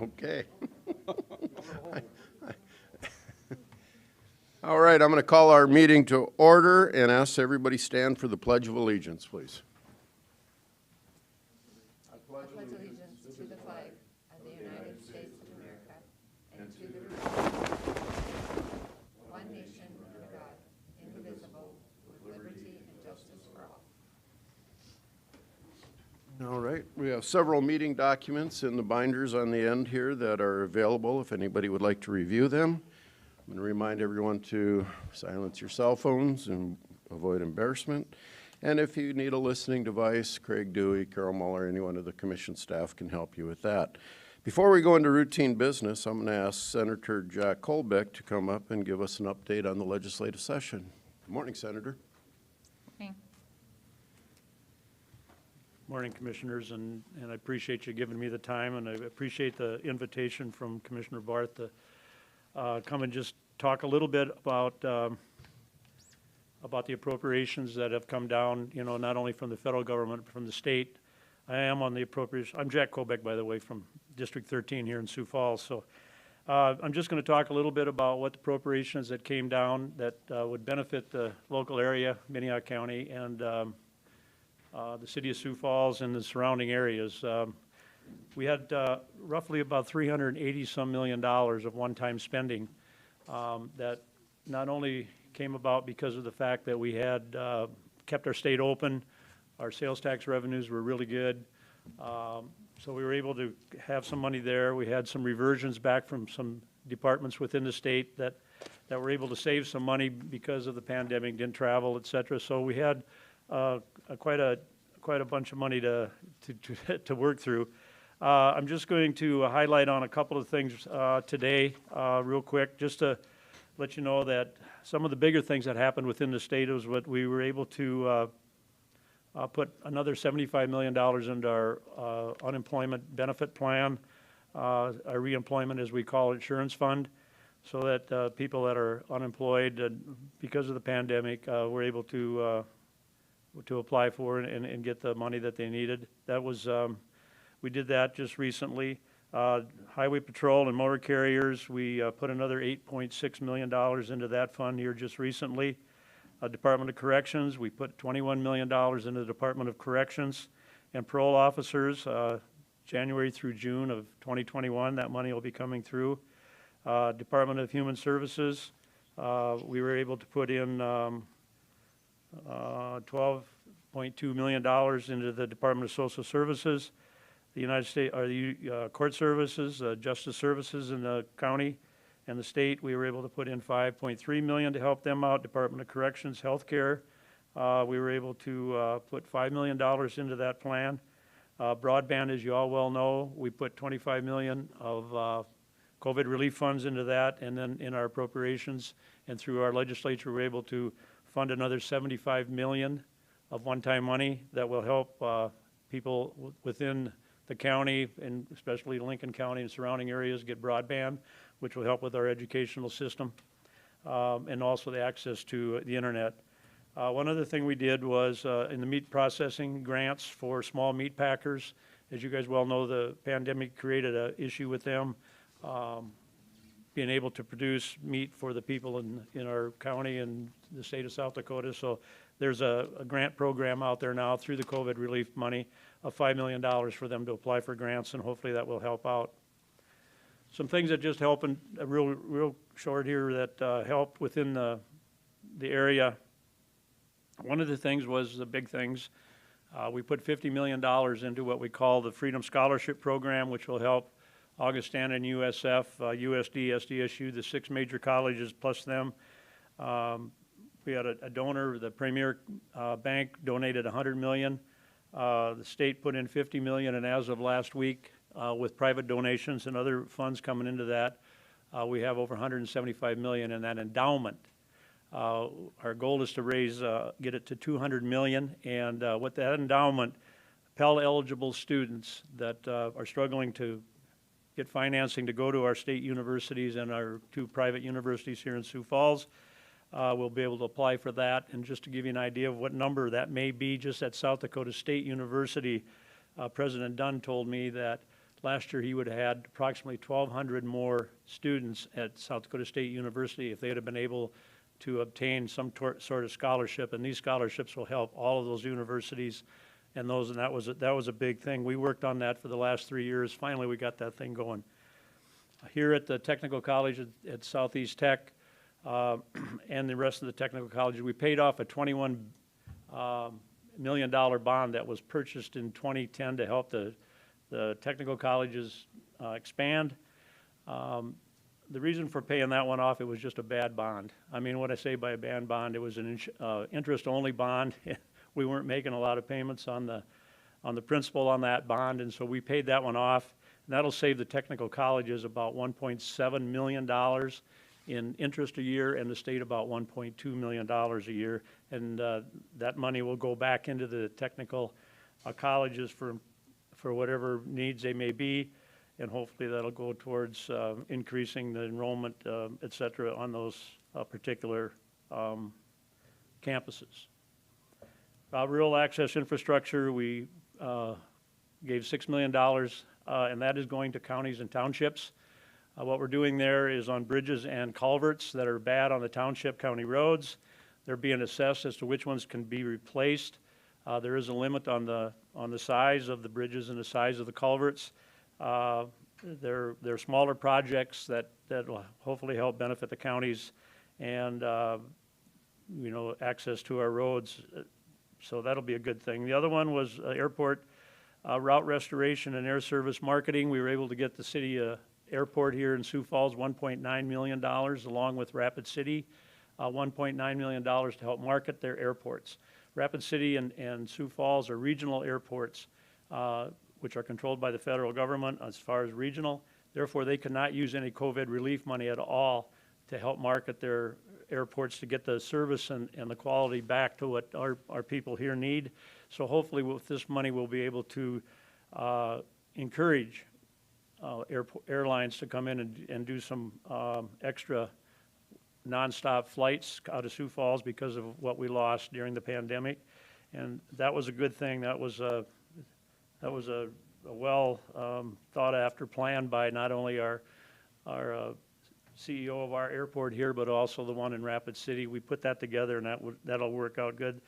Okay. All right, I'm going to call our meeting to order and ask everybody stand for the Pledge of Allegiance, please. I pledge allegiance to the flag of the United States of America and to the republic one nation under God, indivisible, with liberty and justice for all. All right, we have several meeting documents in the binders on the end here that are available if anybody would like to review them. I'm going to remind everyone to silence your cell phones and avoid embarrassment. And if you need a listening device, Craig Dewey, Carol Muller, any one of the commission staff can help you with that. Before we go into routine business, I'm going to ask Senator Jack Colbeck to come up and give us an update on the legislative session. Good morning, Senator. Okay. Morning, Commissioners, and I appreciate you giving me the time, and I appreciate the invitation from Commissioner Barth to come and just talk a little bit about the appropriations that have come down, you know, not only from the federal government, but from the state. I am on the appropriations. I'm Jack Colbeck, by the way, from District 13 here in Sioux Falls. So I'm just going to talk a little bit about what the appropriations that came down that would benefit the local area, Minnehaha County, and the city of Sioux Falls and the surrounding areas. We had roughly about $380-some million of one-time spending that not only came about because of the fact that we had kept our state open, our sales tax revenues were really good, so we were able to have some money there. We had some reversions back from some departments within the state that were able to save some money because of the pandemic, didn't travel, et cetera. So we had quite a bunch of money to work through. I'm just going to highlight on a couple of things today real quick, just to let you know that some of the bigger things that happened within the state was what we were able to put another $75 million into our unemployment benefit plan, our reemployment, as we call it, insurance fund, so that people that are unemployed because of the pandemic were able to apply for and get the money that they needed. That was we did that just recently. Highway Patrol and motor carriers, we put another $8.6 million into that fund here just recently. Department of Corrections, we put $21 million into the Department of Corrections. And parole officers, January through June of 2021, that money will be coming through. Department of Human Services, we were able to put in $12.2 million into the Department of Social Services. The United States, or the court services, justice services in the county and the state, we were able to put in $5.3 million to help them out. Department of Corrections, healthcare, we were able to put $5 million into that plan. Broadband, as you all well know, we put $25 million of COVID relief funds into that, and then in our appropriations and through our legislature, we're able to fund another $75 million of one-time money that will help people within the county, and especially Lincoln County and surrounding areas, get broadband, which will help with our educational system, and also the access to the internet. One other thing we did was in the meat processing grants for small meat packers. As you guys well know, the pandemic created an issue with them being able to produce meat for the people in our county and the state of South Dakota. So there's a grant program out there now through the COVID relief money of $5 million for them to apply for grants, and hopefully that will help out. Some things that just help in real short here that helped within the area. One of the things was the big things. We put $50 million into what we call the Freedom Scholarship Program, which will help Augustana and USF, USD, SDSU, the 6 major colleges plus them. We had a donor, the Premier Bank donated $100 million. The state put in $50 million, and as of last week, with private donations and other funds coming into that, we have over $175 million in that endowment. Our goal is to raise, get it to $200 million, and with that endowment, Pell-eligible students that are struggling to get financing to go to our state universities and our 2 private universities here in Sioux Falls, we'll be able to apply for that. And just to give you an idea of what number that may be, just at South Dakota State University, President Dunn told me that last year he would have had approximately 1,200 more students at South Dakota State University if they had been able to obtain some sort of scholarship, and these scholarships will help all of those universities and that was a big thing. We worked on that for the last 3 years. Finally, we got that thing going. Here at the Technical College at Southeast Tech and the rest of the technical colleges, we paid off a $21 million bond that was purchased in 2010 to help the technical colleges expand. The reason for paying that one off, it was just a bad bond. I mean, what I say by a bad bond, it was an interest-only bond. We weren't making a lot of payments on the principal on that bond, and so we paid that one off. And that'll save the technical colleges about $1.7 million in interest a year, and the state about $1.2 million a year. And that money will go back into the technical colleges for whatever needs they may be, and hopefully that'll go towards increasing the enrollment, et cetera, on those particular campuses. Rural access infrastructure, we gave $6 million, and that is going to counties and townships. What we're doing there is on bridges and culverts that are bad on the township county roads. They're being assessed as to which ones can be replaced. There is a limit on the size of the bridges and the size of the culverts. They're smaller projects that will hopefully help benefit the counties and you know, access to our roads. So that'll be a good thing. The other one was airport route restoration and air service marketing. We were able to get the city airport here in Sioux Falls $1.9 million, along with Rapid City, $1.9 million to help market their airports. Rapid City and Sioux Falls are regional airports, which are controlled by the federal government as far as regional. Therefore, they cannot use any COVID relief money at all to help market their airports to get the service and the quality back to what our people here need. So hopefully with this money we'll be able to encourage airlines to come in and do some extra nonstop flights out of Sioux Falls because of what we lost during the pandemic. And that was a good thing. That was a well thought after plan by not only our CEO of our airport here, but also the one in Rapid City. We put that together, and that'll work out good.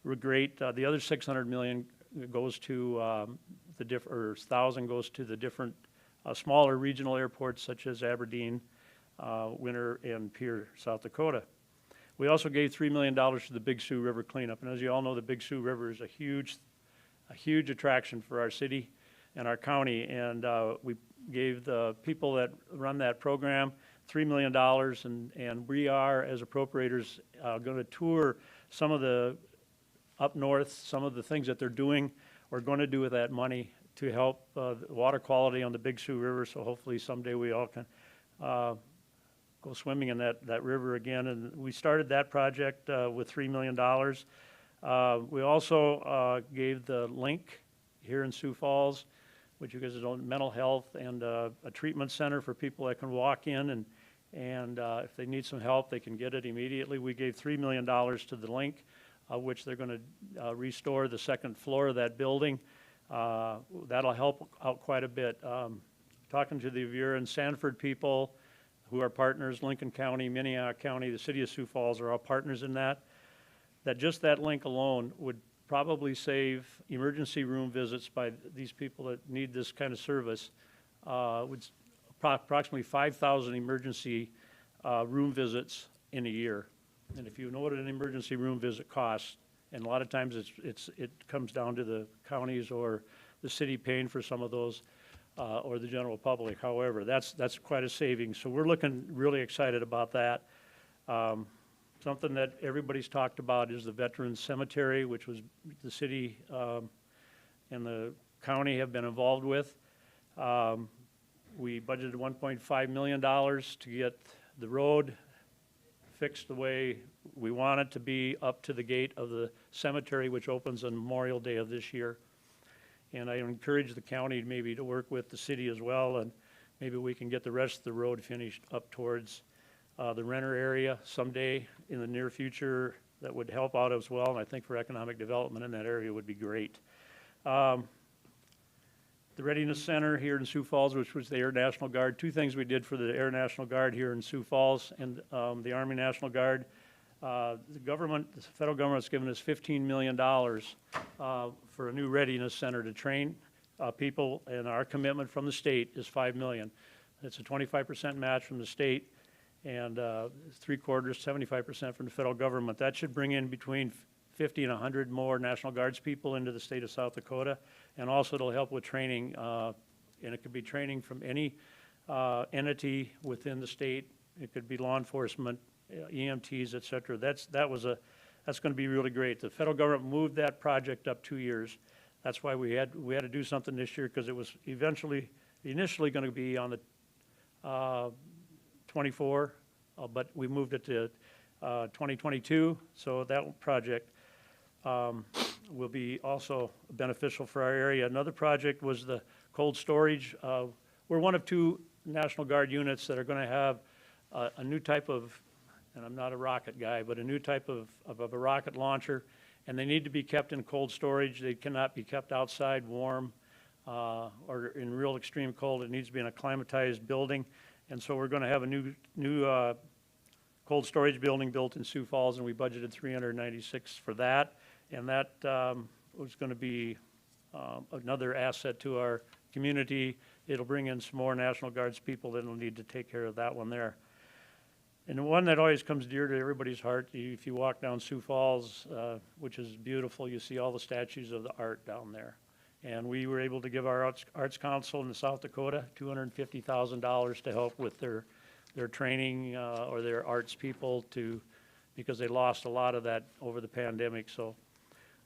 We're great. The other $600 million goes to or 1,000 goes to the different smaller regional airports such as Aberdeen, Winter, and Pierre, South Dakota. We also gave $3 million to the Big Sioux River cleanup, and as you all know, the Big Sioux River is a huge attraction for our city and our county, and we gave the people that run that program $3 million, and we are, as appropriators, going to tour some of the up north, some of the things that they're doing or going to do with that money to help the water quality on the Big Sioux River. So hopefully someday we all can go swimming in that river again. And we started that project with $3 million. We also gave the link here in Sioux Falls, which you guys know, mental health and a treatment center for people that can walk in and if they need some help, they can get it immediately. We gave $3 million to the link, which they're going to restore the second floor of that building. That'll help out quite a bit. Talking to the Avira and Sanford people who are partners, Lincoln County, Minnehaha County, the city of Sioux Falls are all partners in that just that link alone would probably save emergency room visits by these people that need this kind of service. Would approximately 5,000 emergency room visits in a year. And if you know what an emergency room visit costs, and a lot of times it comes down to the counties or the city paying for some of those, or the general public. However, that's quite a savings. So we're looking really excited about that. Something that everybody's talked about is the Veterans Cemetery, which was the city and the county have been involved with. We budgeted $1.5 million to get the road fixed the way we want it to be up to the gate of the cemetery, which opens on Memorial Day of this year. And I encourage the county maybe to work with the city as well, and maybe we can get the rest of the road finished up towards the Renner area someday in the near future. That would help out as well, and I think for economic development in that area would be great. the Readiness Center here in Sioux Falls, which was the Air National Guard. Two things we did for the Air National Guard here in Sioux Falls and the Army National Guard. The federal government's given us $15 million for a new Readiness Center to train people, and our commitment from the state is $5 million. It's a 25% match from the state, and 3/4, 75% from the federal government. That should bring in between 50 and 100 more National Guards people into the state of South Dakota, and also it'll help with training, and it could be training from any entity within the state. It could be law enforcement, EMTs, et cetera. That's going to be really great. The federal government moved that project up 2 years. That's why we had to do something this year, because it was initially going to be on the 24, but we moved it to 2022. So that project will be also beneficial for our area. Another project was the cold storage. We're one of 2 National Guard units that are going to have a new type of, and I'm not a rocket guy, but a new type of a rocket launcher, and they need to be kept in cold storage. They cannot be kept outside warm or in real extreme cold. It needs to be in a climatized building, and so we're going to have a new cold storage building built in Sioux Falls, and we budgeted $396 for that, and that was going to be another asset to our community. It'll bring in some more National Guards people that will need to take care of that one there. And the one that always comes dear to everybody's heart, if you walk down Sioux Falls, which is beautiful, you see all the statues of the art down there. And we were able to give our Arts Council in South Dakota $250,000 to help with their training or their arts people because they lost a lot of that over the pandemic. So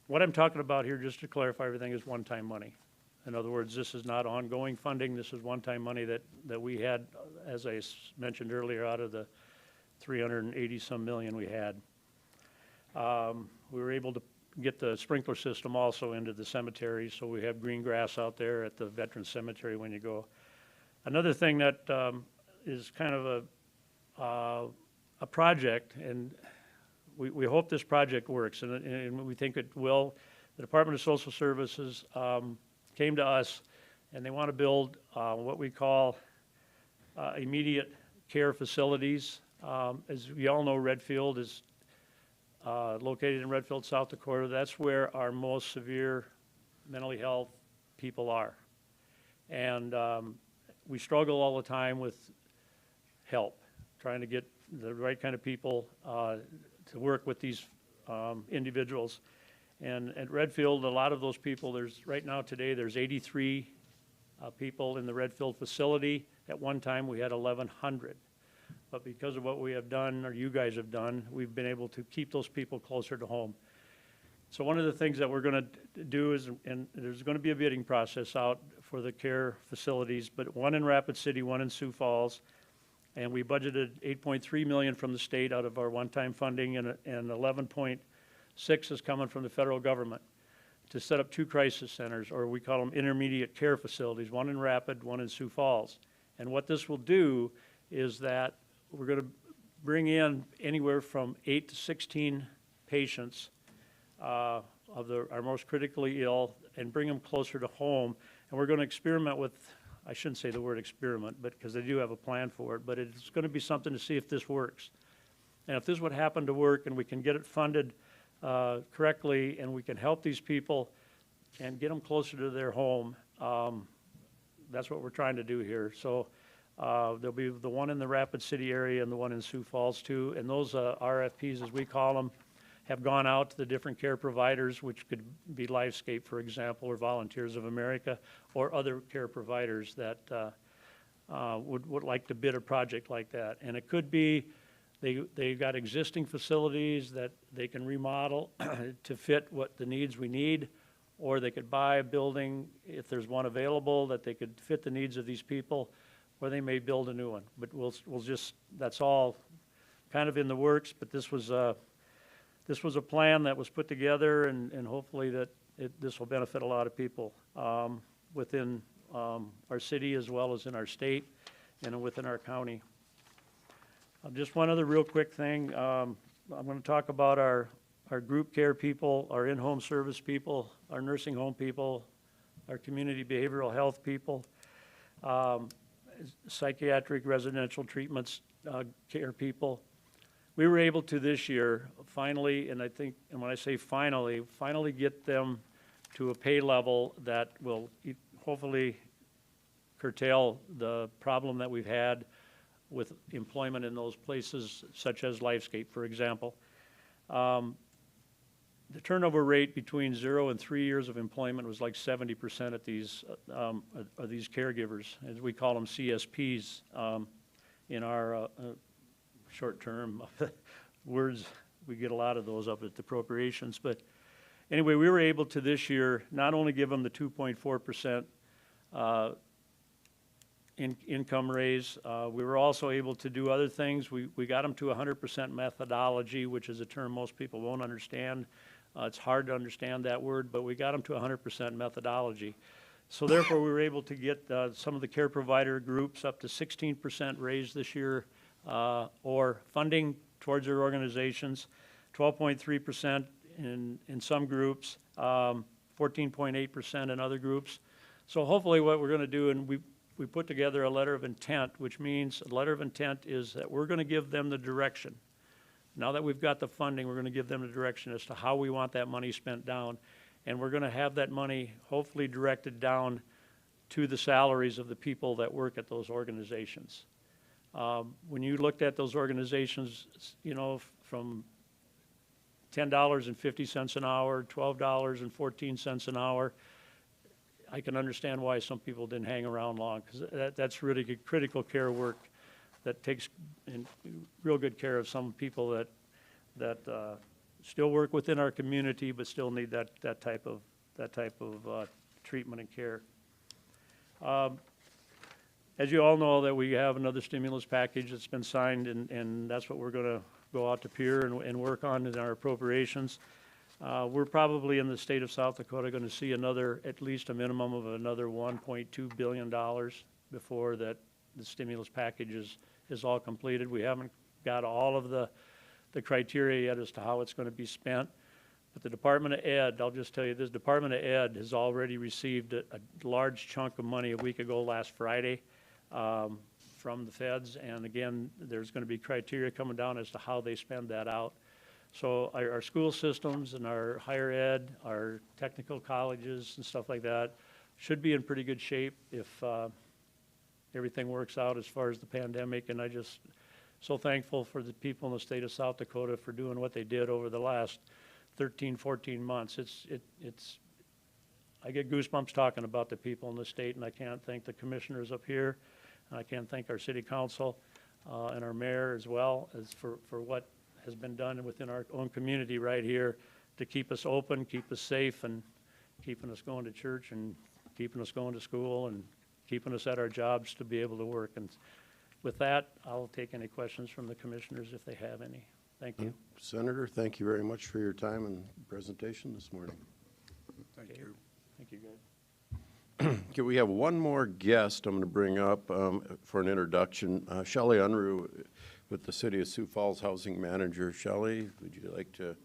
what I'm talking about here, just to clarify everything, is one-time money. In other words, this is not ongoing funding. This is one-time money that we had, as I mentioned earlier, out of the 380-some million we had. We were able to get the sprinkler system also into the cemetery, so we have green grass out there at the Veterans Cemetery when you go. Another thing that is kind of a project, and we hope this project works, and we think it will. The Department of Social Services came to us, and they want to build what we call immediate care facilities. As we all know, Redfield is located in Redfield, South Dakota. That's where our most severe mentally health people are. And we struggle all the time with help, trying to get the right kind of people to work with these individuals. And at Redfield, a lot of those people, right now today, there's 83 people in the Redfield facility. At one time, we had 1,100. But because of what we have done, or you guys have done, we've been able to keep those people closer to home. So one of the things that we're going to do is, and there's going to be a bidding process out for the care facilities, but one in Rapid City, one in Sioux Falls, and we budgeted $8.3 million from the state out of our one-time funding, and 11.6 is coming from the federal government to set up 2 crisis centers, or we call them intermediate care facilities, one in Rapid, one in Sioux Falls. And what this will do is that we're going to bring in anywhere from 8 to 16 patients of our most critically ill and bring them closer to home. And we're going to experiment with, I shouldn't say the word experiment, but because they do have a plan for it, but it's going to be something to see if this works. And if this would happen to work and we can get it funded correctly and we can help these people and get them closer to their home, that's what we're trying to do here. So there'll be the one in the Rapid City area and the one in Sioux Falls too. And those RFPs, as we call them, have gone out to the different care providers, which could be Lifescape, for example, or Volunteers of America, or other care providers that would like to bid a project like that. And it could be they've got existing facilities that they can remodel to fit what the needs we need, or they could buy a building if there's one available that they could fit the needs of these people, or they may build a new one. But we'll just, that's all kind of in the works, but this was a plan that was put together, and hopefully that this will benefit a lot of people within our city as well as in our state and within our county. Just one other real quick thing. I'm going to talk about our group care people, our in-home service people, our nursing home people, our community behavioral health people, psychiatric residential treatments, care people. We were able to this year finally, and when I say finally get them to a pay level that will hopefully curtail the problem that we've had with employment in those places, such as Lifescape, for example. The turnover rate between 0 and 3 years of employment was like 70% at these caregivers, as we call them CSPs in our short-term words. We get a lot of those up at the Appropriations. But anyway, we were able to this year not only give them the 2.4% income raise, we were also able to do other things. We got them to 100% methodology, which is a term most people won't understand. It's hard to understand that word, but we got them to 100% methodology. So therefore, we were able to get some of the care provider groups up to 16% raise this year, or funding towards their organizations, 12.3% in some groups, 14.8% in other groups. So hopefully what we're going to do, and we put together a letter of intent, which means a letter of intent is that we're going to give them the direction. Now that we've got the funding, we're going to give them the direction as to how we want that money spent down. And we're going to have that money hopefully directed down to the salaries of the people that work at those organizations. When you looked at those organizations, you know, from $10.50 an hour, $12.14 an hour, I can understand why some people didn't hang around long, because that's really good critical care work that takes real good care of some people that still work within our community, but still need that type of treatment and care. As you all know, that we have another stimulus package that's been signed, and that's what we're going to go out to peer and work on in our appropriations. We're probably in the state of South Dakota going to see at least a minimum of another $1.2 billion before that the stimulus package is all completed. We haven't got all of the criteria yet as to how it's going to be spent. But the Department of Ed, I'll just tell you this, Department of Ed has already received a large chunk of money a week ago last Friday from the feds. And again, there's going to be criteria coming down as to how they spend that out. So our school systems and our higher ed, our technical colleges and stuff like that should be in pretty good shape if everything works out as far as the pandemic. And I just so thankful for the people in the state of South Dakota for doing what they did over the last 13, 14 months. I get goosebumps talking about the people in the state, and I can't thank the commissioners up here, and I can't thank our city council and our mayor as well as for what has been done within our own community right here to keep us open, keep us safe, and keeping us going to church and keeping us going to school and keeping us at our jobs to be able to work. And with that, I'll take any questions from the commissioners if they have any. Thank you. Senator, thank you very much for your time and presentation this morning. Thank you. Thank you, guys. Okay, we have one more guest I'm going to bring up for an introduction. Shelley Unruh with the City of Sioux Falls Housing Manager. Shelley, would you like to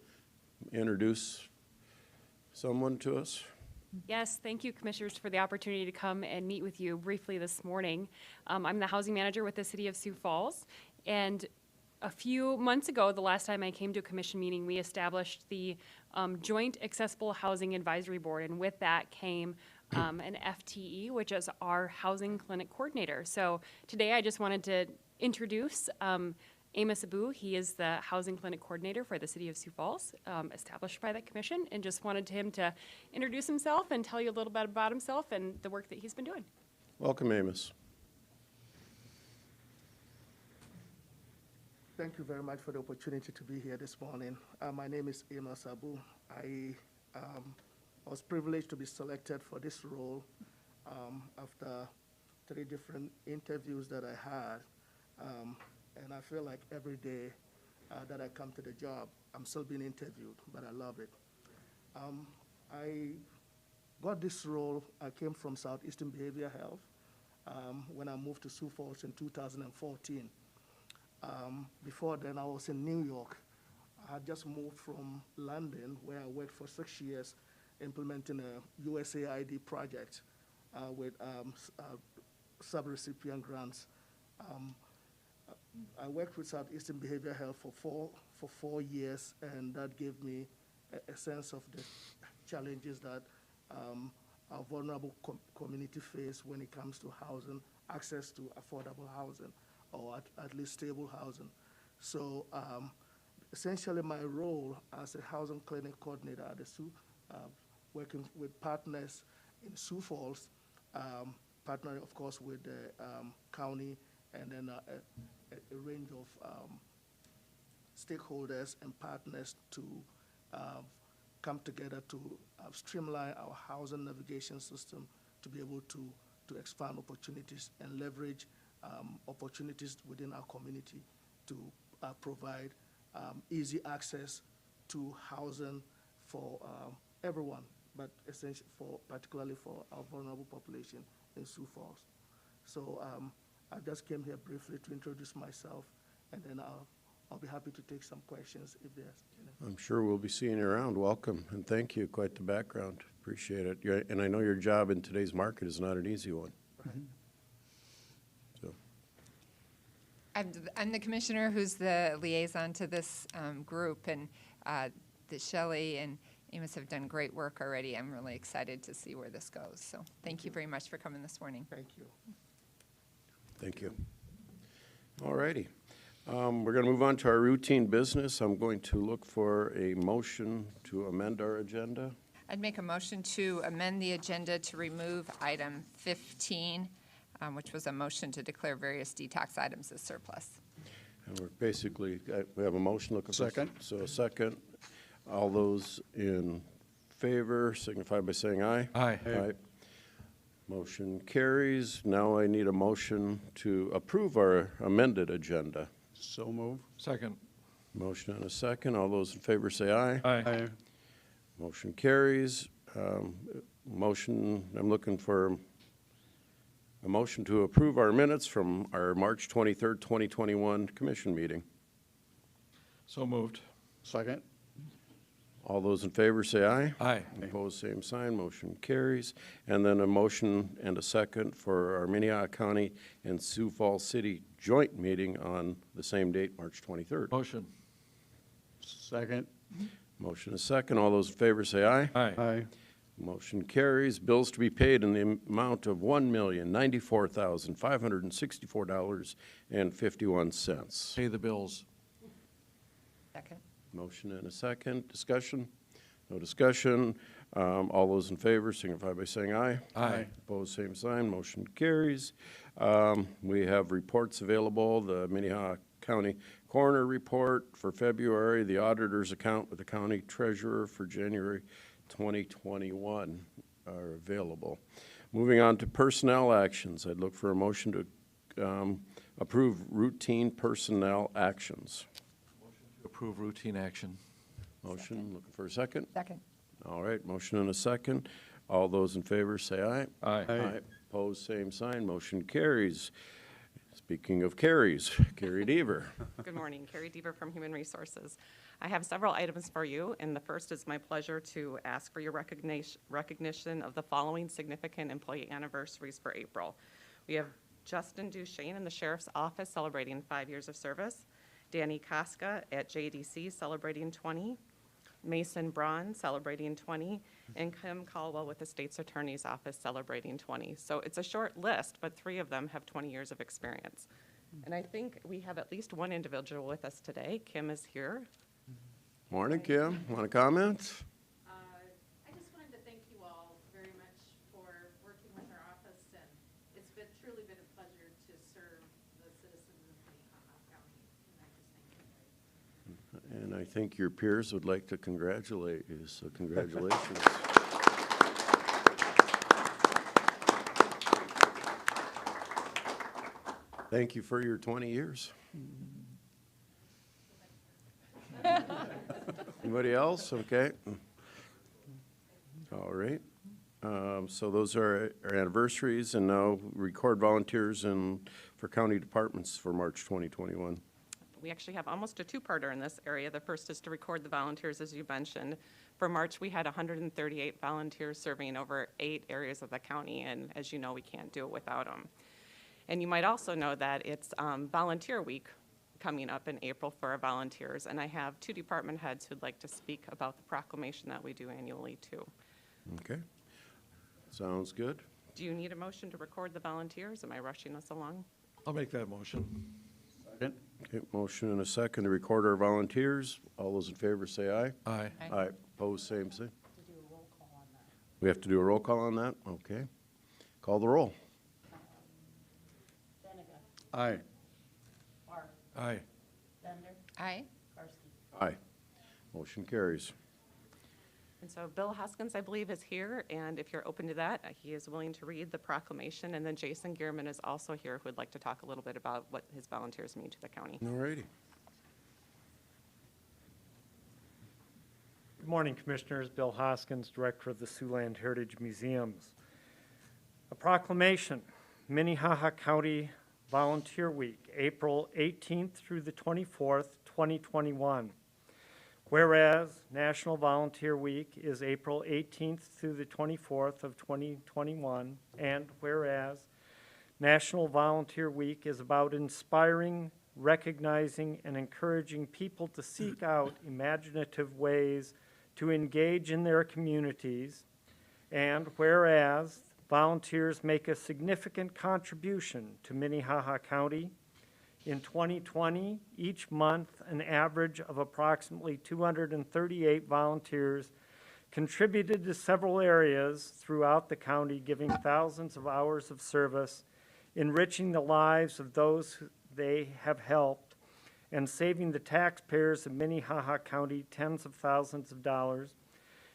introduce someone to us? Yes, thank you, Commissioners, for the opportunity to come and meet with you briefly this morning. I'm the housing manager with the City of Sioux Falls, and a few months ago, the last time I came to a commission meeting, we established the Joint Accessible Housing Advisory Board, and with that came an FTE, which is our Housing Clinic Coordinator. So today I just wanted to introduce Amos Abu. He is the Housing Clinic Coordinator for the City of Sioux Falls, established by that commission, and just wanted him to introduce himself and tell you a little bit about himself and the work that he's been doing. Welcome, Amos. Thank you very much for the opportunity to be here this morning. My name is Amos Abu. I was privileged to be selected for this role after 3 different interviews that I had. And I feel like every day that I come to the job, I'm still being interviewed, but I love it. I got this role, I came from Southeastern Behavioral Health when I moved to Sioux Falls in 2014. Before then, I was in New York. I had just moved from London, where I worked for 6 years implementing a USAID project with subrecipient grants. I worked with Southeastern Behavioral Health for 4 years, and that gave me a sense of the challenges that our vulnerable community face when it comes to housing, access to affordable housing, or at least stable housing. So essentially my role as a housing clinic coordinator at the Sioux, working with partners in Sioux Falls, partnering of course with the county, and then a range of stakeholders and partners to come together to streamline our housing navigation system to be able to expand opportunities and leverage opportunities within our community to provide easy access to housing for everyone, but essentially particularly for our vulnerable population in Sioux Falls. So I just came here briefly to introduce myself, and then I'll be happy to take some questions if there's any. I'm sure we'll be seeing you around. Welcome, and thank you. Quite the background. Appreciate it. And I know your job in today's market is not an easy one. Right. So, I'm the commissioner who's the liaison to this group, and Shelley and Amos have done great work already. I'm really excited to see where this goes. So thank you very much for coming this morning. Thank you. thank you. All righty. We're going to move on to our routine business. I'm going to look for a motion to amend our agenda. I'd make a motion to amend the agenda to remove item 15, which was a motion to declare various detox items as surplus. And we're basically, we have a motion looking for. Second. So a second. All those in favor signify by saying aye. Aye. Aye. Motion carries. Now I need a motion to approve our amended agenda. So move. Second. Motion and a second. All those in favor say aye. Aye. Motion carries. I'm looking for a motion to approve our minutes from our March 23rd, 2021 commission meeting. So moved. Second. All those in favor say aye. Aye. Opposed, same sign. Motion carries. And then a motion and a second for our Minnehaha County and Sioux Falls City joint meeting on the same date, March 23rd. Motion. Second. Motion is second. All those in favor say aye. Aye. Aye. Motion carries. Bills to be paid in the amount of $1,094,564.51. Pay the bills. Second. Motion and a second. Discussion? No discussion. All those in favor signify by saying aye. Aye. Opposed, same sign. Motion carries. We have reports available. The Minnehaha County Coroner Report for February, the auditor's account with the county treasurer for January 2021 are available. Moving on to personnel actions. I'd look for a motion to approve routine personnel actions. Approve routine action. Motion, looking for a second. Second. All right, motion and a second. All those in favor say aye. Aye. Opposed, same sign. Motion carries. Speaking of carries, Carrie Deaver. Good morning, Carrie Deaver from Human Resources. I have several items for you, and the first is my pleasure to ask for your recognition of the following significant employee anniversaries for April. We have Justin Duchesne in the Sheriff's Office celebrating 5 years of service, Danny Koska at JDC celebrating 20, Mason Braun celebrating 20, and Kim Caldwell with the State's Attorney's Office celebrating 20. So it's a short list, but 3 of them have 20 years of experience. And I think we have at least one individual with us today. Kim is here. Morning, Kim. Want to comment? I just wanted to thank you all very much for working with our office, and it's truly been a pleasure to serve the citizens of Minnehaha County, and I just thank you. And I think your peers would like to congratulate you, so congratulations. Thank you for your 20 years. Anybody else? Okay. All right. So those are our anniversaries, and now record volunteers for county departments for March 2021. we actually have almost a two-parter in this area. The first is to record the volunteers, as you mentioned. For March, we had 138 volunteers serving over 8 areas of the county, and as you know, we can't do it without them. And you might also know that it's Volunteer Week coming up in April for our volunteers, and I have 2 department heads who'd like to speak about the proclamation that we do annually, too. Okay. Sounds good. Do you need a motion to record the volunteers? Am I rushing us along? I'll make that motion. Second. Okay, motion and a second to record our volunteers. All those in favor say aye. Aye. Aye. Opposed, same sign. We have to do a roll call on that? Okay. Call the roll. Aye. Aye. Aye. Aye. Motion carries. And so Bill Hoskins, I believe, is here, and if you're open to that, he is willing to read the proclamation. And then Jason Gearman is also here, who would like to talk a little bit about what his volunteers mean to the county. All righty. Good morning, Commissioners. Bill Hoskins, Director of the Siouxland Heritage Museums. A proclamation, Minnehaha County Volunteer Week, April 18th through the 24th, 2021. Whereas National Volunteer Week is April 18th through the 24th of 2021, and whereas National Volunteer Week is about inspiring, recognizing, and encouraging people to seek out imaginative ways to engage in their communities, and whereas volunteers make a significant contribution to Minnehaha County. In 2020, each month, an average of approximately 238 volunteers contributed to several areas throughout the county, giving thousands of hours of service, enriching the lives of those they have helped, and saving the taxpayers of Minnehaha County tens of thousands of dollars.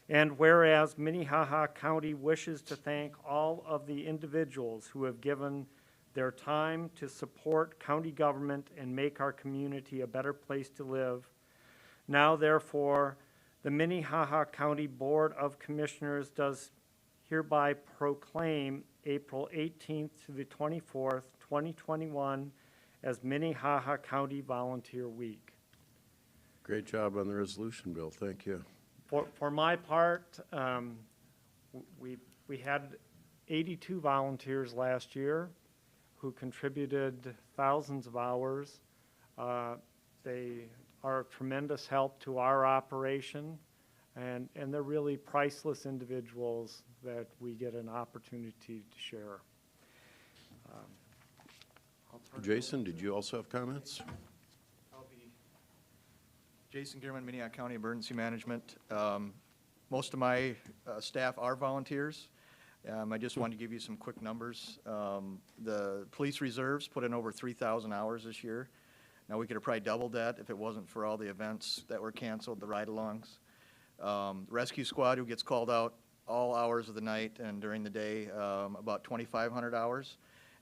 And whereas Minnehaha County wishes to thank all of the individuals who have given their time to support county government and make our community a better place to live. Now, therefore, the Minnehaha County Board of Commissioners does hereby proclaim April 18th to the 24th, 2021 as Minnehaha County Volunteer Week. Great job on the resolution, Bill. Thank you. For my part, we had 82 volunteers last year who contributed thousands of hours. They are a tremendous help to our operation, and they're really priceless individuals that we get an opportunity to share. Jason, did you also have comments? I'll be Jason Gearman, Minnehaha County Emergency Management. Most of my staff are volunteers. I just wanted to give you some quick numbers. The police reserves put in over 3,000 hours this year. Now, we could have probably doubled that if it wasn't for all the events that were canceled, the ride-alongs. Rescue squad, who gets called out all hours of the night and during the day, about 2,500 hours.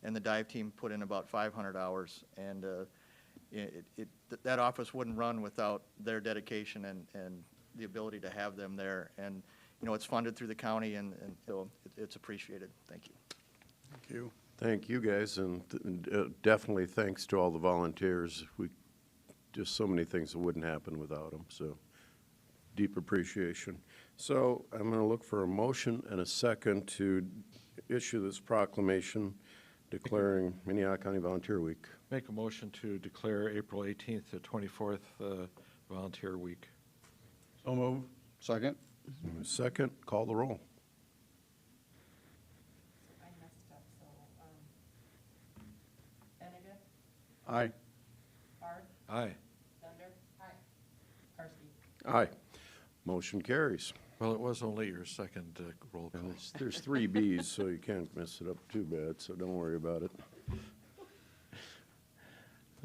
And the dive team put in about 500 hours. And that office wouldn't run without their dedication and the ability to have them there. And, you know, it's funded through the county, and so it's appreciated. Thank you. Thank you. Thank you, guys, and definitely thanks to all the volunteers. Just so many things that wouldn't happen without them, so deep appreciation. So I'm going to look for a motion and a second to issue this proclamation declaring Minnehaha County Volunteer Week. Make a motion to declare April 18th to 24th Volunteer Week. So move. Second. Second, call the roll. I messed up, so, Benega, Aye. Barth, Aye. Thunder. Aye. Karski. Aye. Motion carries. Well, it was only your second roll call. And there's 3 Bs, so you can't mess it up too bad, so don't worry about it.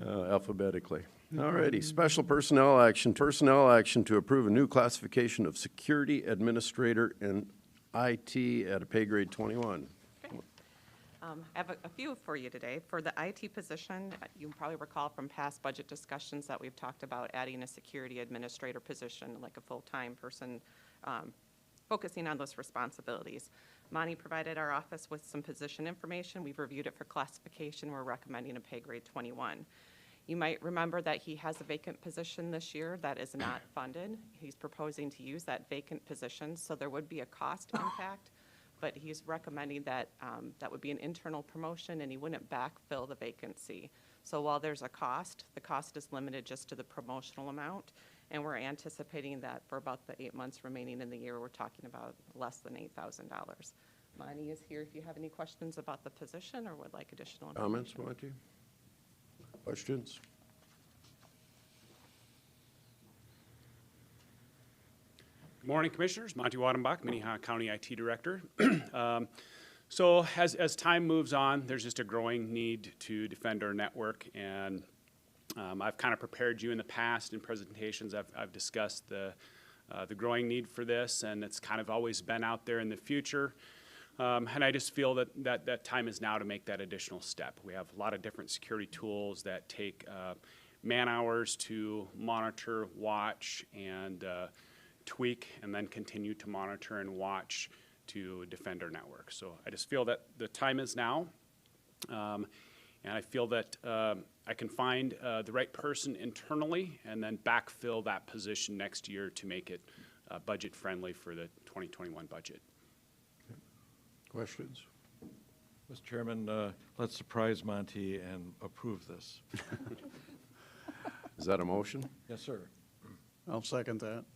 Alphabetically. All righty, special personnel action to approve a new classification of security administrator and IT at a pay grade 21. I have a few for you today. For the IT position, you probably recall from past budget discussions that we've talked about adding a security administrator position, like a full-time person focusing on those responsibilities. Monty provided our office with some position information. We've reviewed it for classification. We're recommending a pay grade 21. You might remember that he has a vacant position this year that is not funded. He's proposing to use that vacant position, so there would be a cost impact, but he's recommending that that would be an internal promotion and he wouldn't backfill the vacancy. So while there's a cost, the cost is limited just to the promotional amount, and we're anticipating that for about the 8 months remaining in the year, we're talking about less than $8,000. Monty is here if you have any questions about the position or would like additional information. Comments, Monty? Questions? Good morning, Commissioners. Monty Wadenbach, Minnehaha County IT Director. So as time moves on, there's just a growing need to defend our network, and I've kind of prepared you in the past in presentations. I've discussed the growing need for this, and it's kind of always been out there in the future. And I just feel that time is now to make that additional step. We have a lot of different security tools that take man hours to monitor, watch, and tweak, and then continue to monitor and watch to defend our network. So I just feel that the time is now, and I feel that I can find the right person internally and then backfill that position next year to make it budget friendly for the 2021 budget. Questions? Mr. Chairman, let's surprise Monty and approve this. Is that a motion? Yes, sir. I'll second that.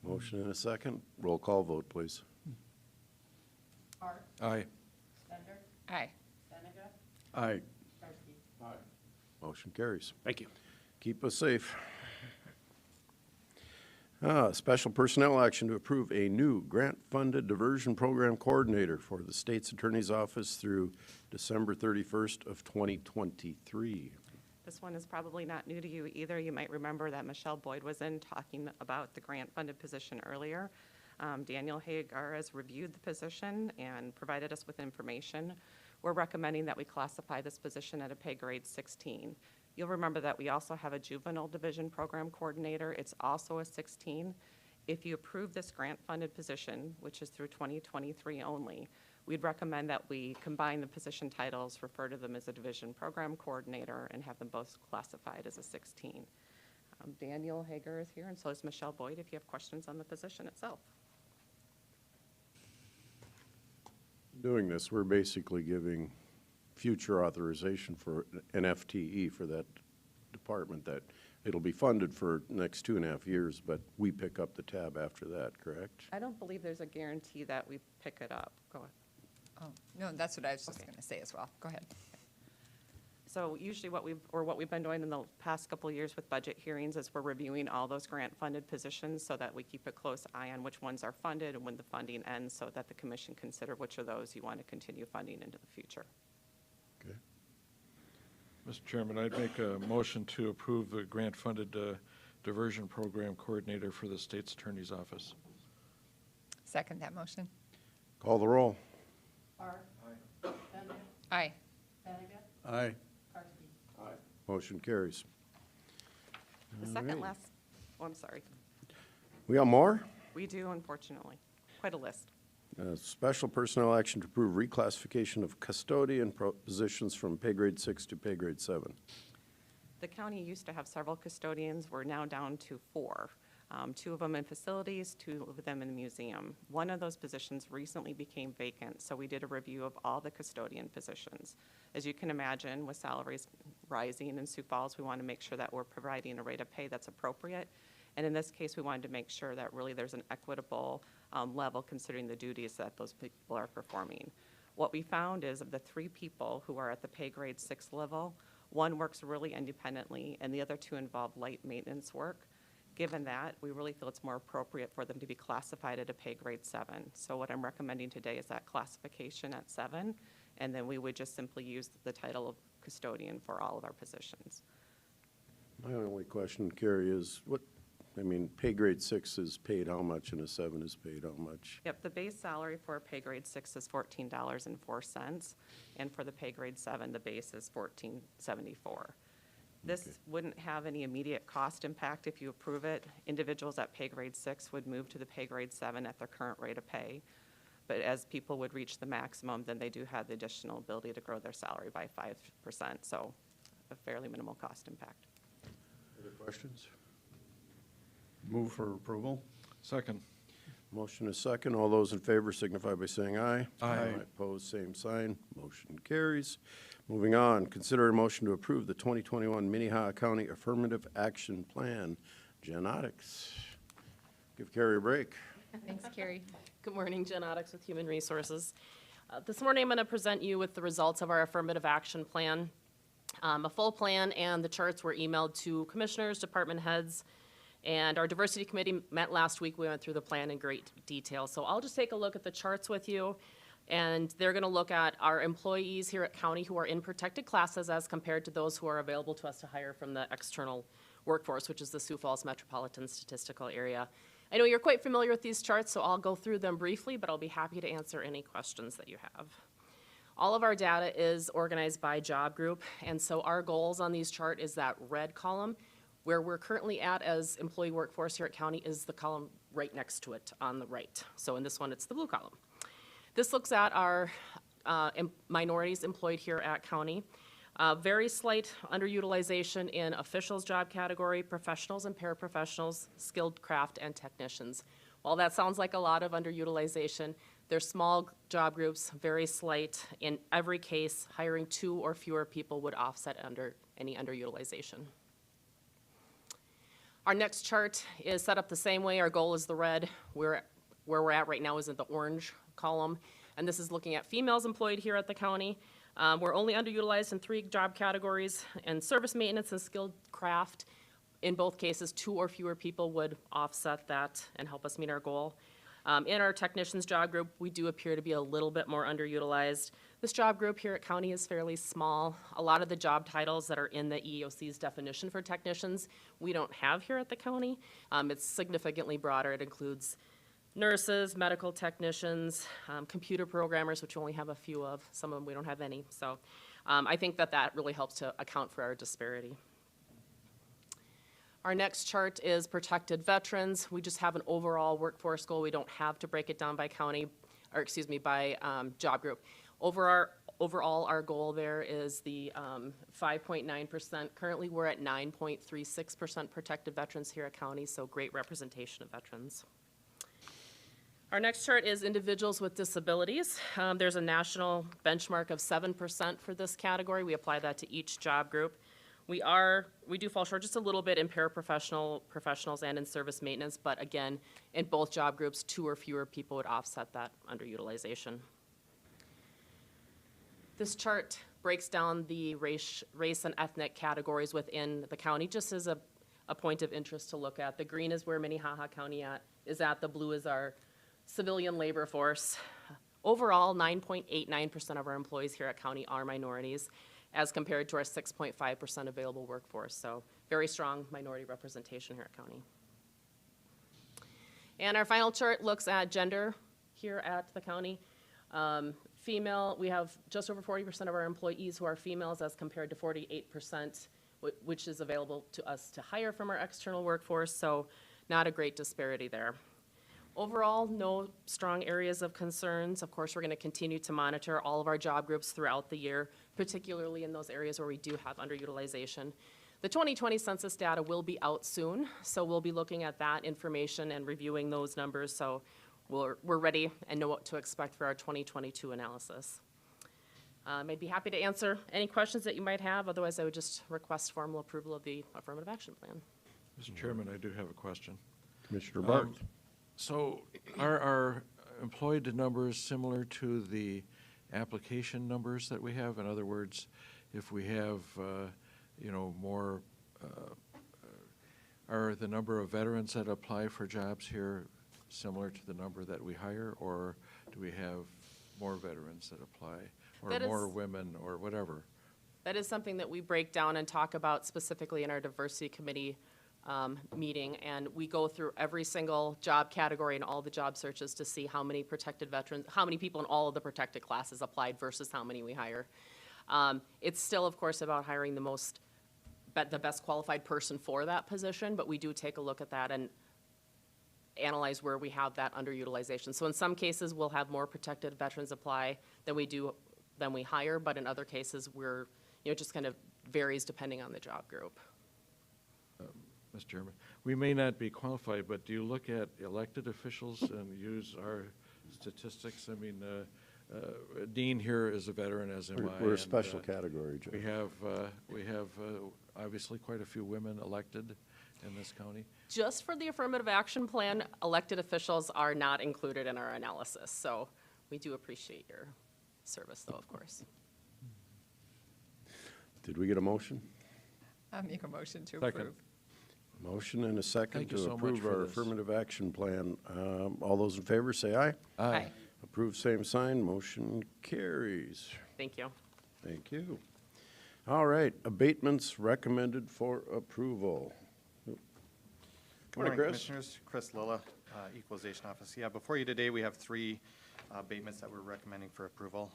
Motion and a second. Roll call vote, please. Hart, Aye. Bender, Aye. Benega, Aye. Karski. Motion carries. Thank you. Keep us safe. Special personnel action to approve a new grant-funded diversion program coordinator for the state's attorney's office through December 31st of 2023. This one is probably not new to you either. You might remember that Michelle Boyd was in talking about the grant-funded position earlier. Daniel Hagar has reviewed the position and provided us with information. We're recommending that we classify this position at a pay grade 16. You'll remember that we also have a juvenile division program coordinator. It's also a 16. If you approve this grant-funded position, which is through 2023 only, we'd recommend that we combine the position titles, refer to them as a division program coordinator, and have them both classified as a 16. Daniel Hager is here, and so is Michelle Boyd, if you have questions on the position itself. Doing this, we're basically giving future authorization for an FTE for that department, that it'll be funded for the next 2.5 years, but we pick up the tab after that, correct? I don't believe there's a guarantee that we pick it up. Go ahead. Oh, no, that's what I was just going to say as well. Go ahead. So usually what we've been doing in the past couple of years with budget hearings is we're reviewing all those grant-funded positions so that we keep a close eye on which ones are funded and when the funding ends, so that the commission consider which of those you want to continue funding into the future. Okay. Mr. Chairman, I'd make a motion to approve the grant-funded diversion program coordinator for the state's attorney's office. Second that motion. Call the roll. Hart. Bender, Aye. Benega, Aye. Karski. Motion carries. The All second right. last, oh, I'm sorry. We have more? We do, unfortunately. Quite a list. Special personnel action to approve reclassification of custodian positions from pay grade 6 to pay grade 7. The county used to have several custodians. We're now down to 4. 2 of them in facilities, 2 of them in the museum. One of those positions recently became vacant, so we did a review of all the custodian positions. As you can imagine, with salaries rising in Sioux Falls, we want to make sure that we're providing a rate of pay that's appropriate. And in this case, we wanted to make sure that really there's an equitable level considering the duties that those people are performing. What we found is of the 3 people who are at the pay grade 6 level, 1 works really independently and the other 2 involve light maintenance work. Given that, we really feel it's more appropriate for them to be classified at a pay grade 7. So what I'm recommending today is that classification at 7, and then we would just simply use the title of custodian for all of our positions. My only question, Carrie, is pay grade 6 is paid how much and a 7 is paid how much? Yep, the base salary for pay grade 6 is $14.04, and for the pay grade 7, the base is $14.74. This wouldn't have any immediate cost impact if you approve it. Individuals at pay grade 6 would move to the pay grade 7 at their current rate of pay. But as people would reach the maximum, then they do have the additional ability to grow their salary by 5%, so a fairly minimal cost impact. Other questions? Move for approval. Second. Motion is second. All those in favor signify by saying aye. Aye. Opposed, same sign. Motion carries. Moving on, consider a motion to approve the 2021 Minnehaha County Affirmative Action Plan. Genotics. Give Carrie a break. Thanks, Carrie. Good morning, Jen Oddix with Human Resources. This morning, I'm going to present you with the results of our affirmative action plan. A full plan and the charts were emailed to commissioners, department heads, and our diversity committee met last week. We went through the plan in great detail. So I'll just take a look at the charts with you, and they're going to look at our employees here at county who are in protected classes as compared to those who are available to us to hire from the external workforce, which is the Sioux Falls Metropolitan Statistical Area. I know you're quite familiar with these charts, so I'll go through them briefly, but I'll be happy to answer any questions that you have. All of our data is organized by job group, and so our goals on these chart is that red column. Where we're currently at as employee workforce here at county is the column right next to it on the right. So in this one, it's the blue column. This looks at our minorities employed here at county. Very slight underutilization in officials job category, professionals and paraprofessionals, skilled craft, and technicians. While that sounds like a lot of underutilization, they're small job groups, very slight. In every case, hiring 2 or fewer people would offset any underutilization. Our next chart is set up the same way. Our goal is the red. Where we're at right now is in the orange column, and this is looking at females employed here at the county. We're only underutilized in 3 job categories, and service maintenance and skilled craft. In both cases, 2 or fewer people would offset that and help us meet our goal. In our technicians job group, we do appear to be a little bit more underutilized. This job group here at county is fairly small. A lot of the job titles that are in the EEOC's definition for technicians, we don't have here at the county. It's significantly broader. It includes nurses, medical technicians, computer programmers, which we only have a few of. Some of them we don't have any. So I think that really helps to account for our disparity. Our next chart is protected veterans. We just have an overall workforce goal. We don't have to break it down by county, or excuse me, by job group. Overall, our goal there is the 5.9%. Currently, we're at 9.36% protected veterans here at county, so great representation of veterans. Our next chart is individuals with disabilities. There's a national benchmark of 7% for this category. We apply that to each job group. We do fall short just a little bit in professionals and in service maintenance, but again, in both job groups, 2 or fewer people would offset that underutilization. This chart breaks down the race and ethnic categories within the county, just as a point of interest to look at. The green is where Minnehaha County is at. The blue is our civilian labor force. Overall, 9.89% of our employees here at county are minorities, as compared to our 6.5% available workforce. So very strong minority representation here at county. And our final chart looks at gender here at the county. Female, we have just over 40% of our employees who are females, as compared to 48%, which is available to us to hire from our external workforce, so not a great disparity there. Overall, no strong areas of concerns. Of course, we're going to continue to monitor all of our job groups throughout the year, particularly in those areas where we do have underutilization. The 2020 census data will be out soon, so we'll be looking at that information and reviewing those numbers, so we're ready and know what to expect for our 2022 analysis. I'd be happy to answer any questions that you might have. Otherwise, I would just request formal approval of the affirmative action plan. Mr. Chairman, I do have a question. Commissioner Barth. So are our employed numbers similar to the application numbers that we have? In other words, if we have, more, are the number of veterans that apply for jobs here similar to the number that we hire, or do we have more veterans that apply, or more women, or whatever? That is something that we break down and talk about specifically in our diversity committee meeting, and we go through every single job category and all the job searches to see how many protected veterans, how many people in all of the protected classes applied versus how many we hire. It's still, of course, about hiring the best qualified person for that position, but we do take a look at that and analyze where we have that underutilization. So in some cases, we'll have more protected veterans apply than we hire, but in other cases, it just kind of varies depending on the job group. Mr. Chairman. We may not be qualified, but do you look at elected officials and use our statistics? I mean, Dean here is a veteran, as am I. We're a and, special category, Joe. We have obviously quite a few women elected in this county. Just for the affirmative action plan, elected officials are not included in our analysis, so we do appreciate your service, though, of course. Did we get a motion? I'll make a motion to Second. approve. Motion and a second Thank you to so much approve for our this. affirmative action plan. All those in favor say aye. Aye. Approved, same sign. Motion carries. Thank you. Thank you. All right, abatements recommended for approval. Good Morning, morning, Chris. Commissioners. Chris Lilla, Equalization Office. Yeah, before you today, we have 3 abatements that we're recommending for approval.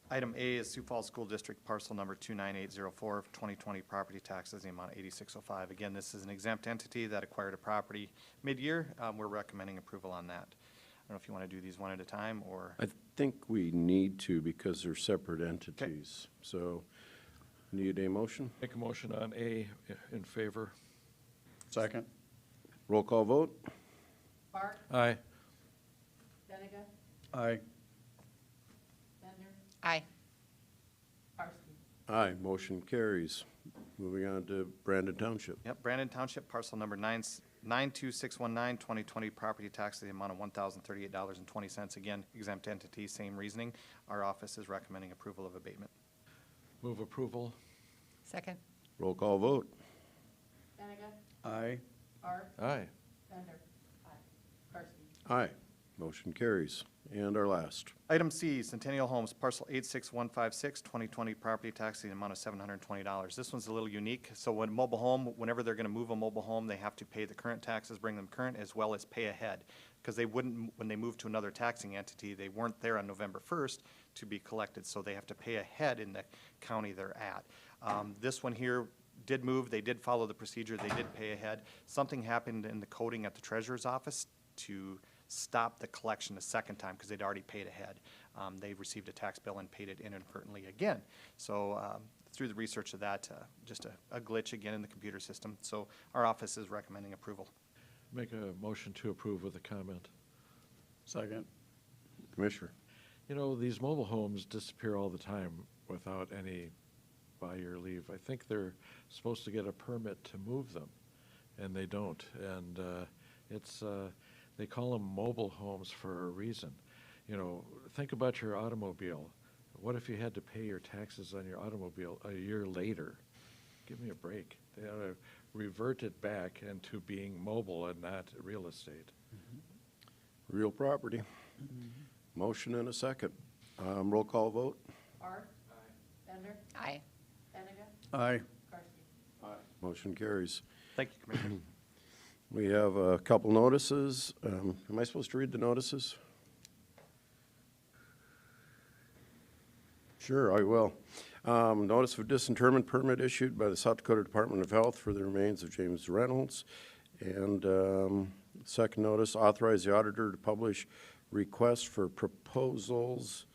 Item A is Sioux Falls School District parcel number 29804 of 2020 property taxes, the amount of $8605. Again, this is an exempt entity that acquired a property mid-year. We're recommending approval on that. I don't know if you want to do these one at a time or. I think we need to because they're separate entities. So, need a motion? Make a motion on A in favor. Second. Roll call vote? Bark, Aye. Benega, Aye. Bender, Aye. Karski. Aye, motion carries. Moving on to Brandon Township. Yep, Brandon Township, parcel number 92619, 2020 property tax, the amount of $1,038.20. Again, exempt entity, same reasoning. Our office is recommending approval of abatement. Move approval. Second. Roll call vote? Benega, Aye. Bark, Aye. Bender, aye. Karski. Aye, motion carries. And our last. Item C, Centennial Homes, parcel 86156, 2020 property tax, the amount of $720. This one's a little unique. So when mobile home, whenever they're going to move a mobile home, they have to pay the current taxes, bring them current, as well as pay ahead. Because they wouldn't, when they move to another taxing entity, they weren't there on November 1st to be collected, so they have to pay ahead in the county they're at. This one here did move, they did follow the procedure, they did pay ahead. Something happened in the coding at the treasurer's office to stop the collection a second time because they'd already paid ahead. They received a tax bill and paid it inadvertently again. So through the research of that, just a glitch again in the computer system. So our office is recommending approval. Make a motion to approve with a comment. Second. Commissioner. You know, these mobile homes disappear all the time without any by your leave. I think they're supposed to get a permit to move them, and they don't. And they call them mobile homes for a reason. You know, think about your automobile. What if you had to pay your taxes on your automobile a year later? Give me a break. They ought to revert it back into being mobile and not real estate. Real property. Motion and a second. Roll call vote? Bark, Bender, Aye. Benega, Aye. Karski. Motion carries. Thank you, Commissioner. We have a couple notices. Am I supposed to read the notices? Sure, I will. Notice of disinterment permit issued by the South Dakota Department of Health for the remains of James Reynolds. And second notice, authorize the auditor to publish requests for proposals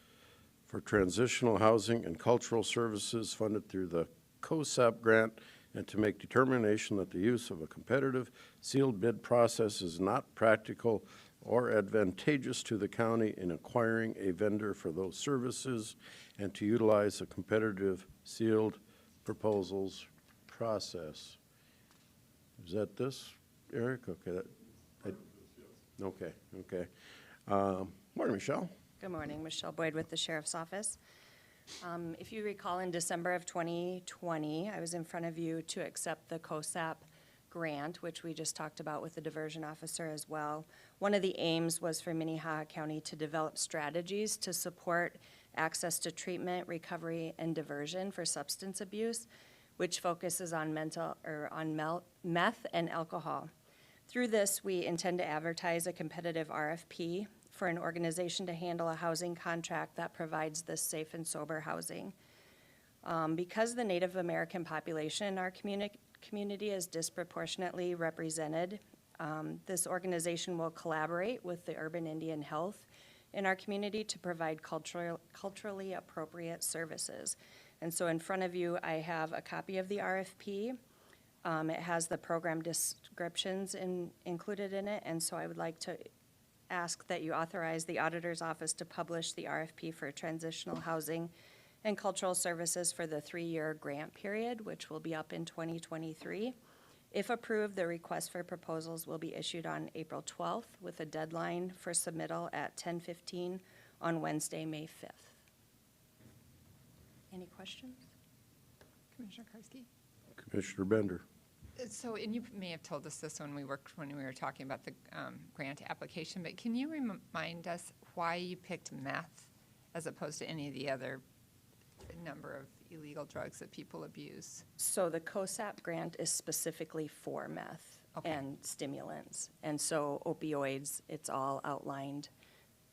for transitional housing and cultural services funded through the COSAP grant, and to make determination that the use of a competitive sealed bid process is not practical or advantageous to the county in acquiring a vendor for those services, and to utilize a competitive sealed proposals process. Is that this, Eric? Okay. Okay. Morning, Michelle. Good morning, Michelle Boyd with the Sheriff's Office. If you recall, in December of 2020, I was in front of you to accept the COSAP grant, which we just talked about with the diversion officer as well. One of the aims was for Minnehaha County to develop strategies to support access to treatment, recovery, and diversion for substance abuse, which focuses on meth and alcohol. Through this, we intend to advertise a competitive RFP for an organization to handle a housing contract that provides this safe and sober housing. Because the Native American population in our community is disproportionately represented, this organization will collaborate with the Urban Indian Health in our community to provide culturally appropriate services. And so in front of you, I have a copy of the RFP. It has the program descriptions included in it, and so I would like to ask that you authorize the auditor's office to publish the RFP for transitional housing and cultural services for the 3-year grant period, which will be up in 2023. If approved, the request for proposals will be issued on April 12th with a deadline for submittal at 10:15 on Wednesday, May 5th. Any questions? Commissioner Karski? Commissioner Bender. So, and you may have told us this when we were talking about the grant application, but can you remind us why you picked meth as opposed to any of the other number of illegal drugs that people abuse? So the COSAP grant is specifically for meth and stimulants. And so opioids, it's all outlined.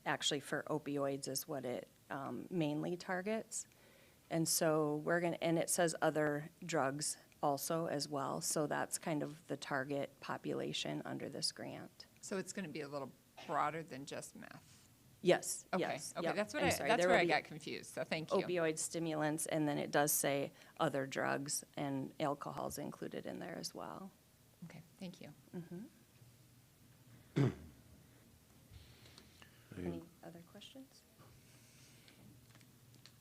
Actually, for opioids is what it mainly targets. And so and it says other drugs also as well. So that's kind of the target population under this grant. So it's going to be a little broader than just meth? Yes, Okay, yes. okay, yep. that's I'm sorry, there where will I be got confused, so thank you. Opioid stimulants, and then it does say other drugs, and alcohol's included in there as well. Okay, thank you. Any other questions?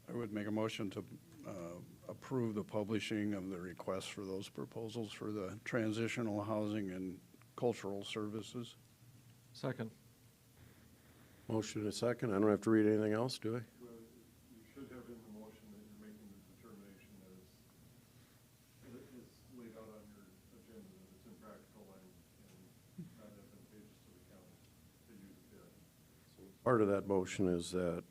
I would make a motion to approve the publishing of the request for those proposals for the transitional housing and cultural services. Second. Motion and a second. I don't have to read anything else, do I? Well, you should have in the motion that you're making the determination that is laid out on your agenda, that it's impractical and not advantageous to the county to use bid. Part of that motion is that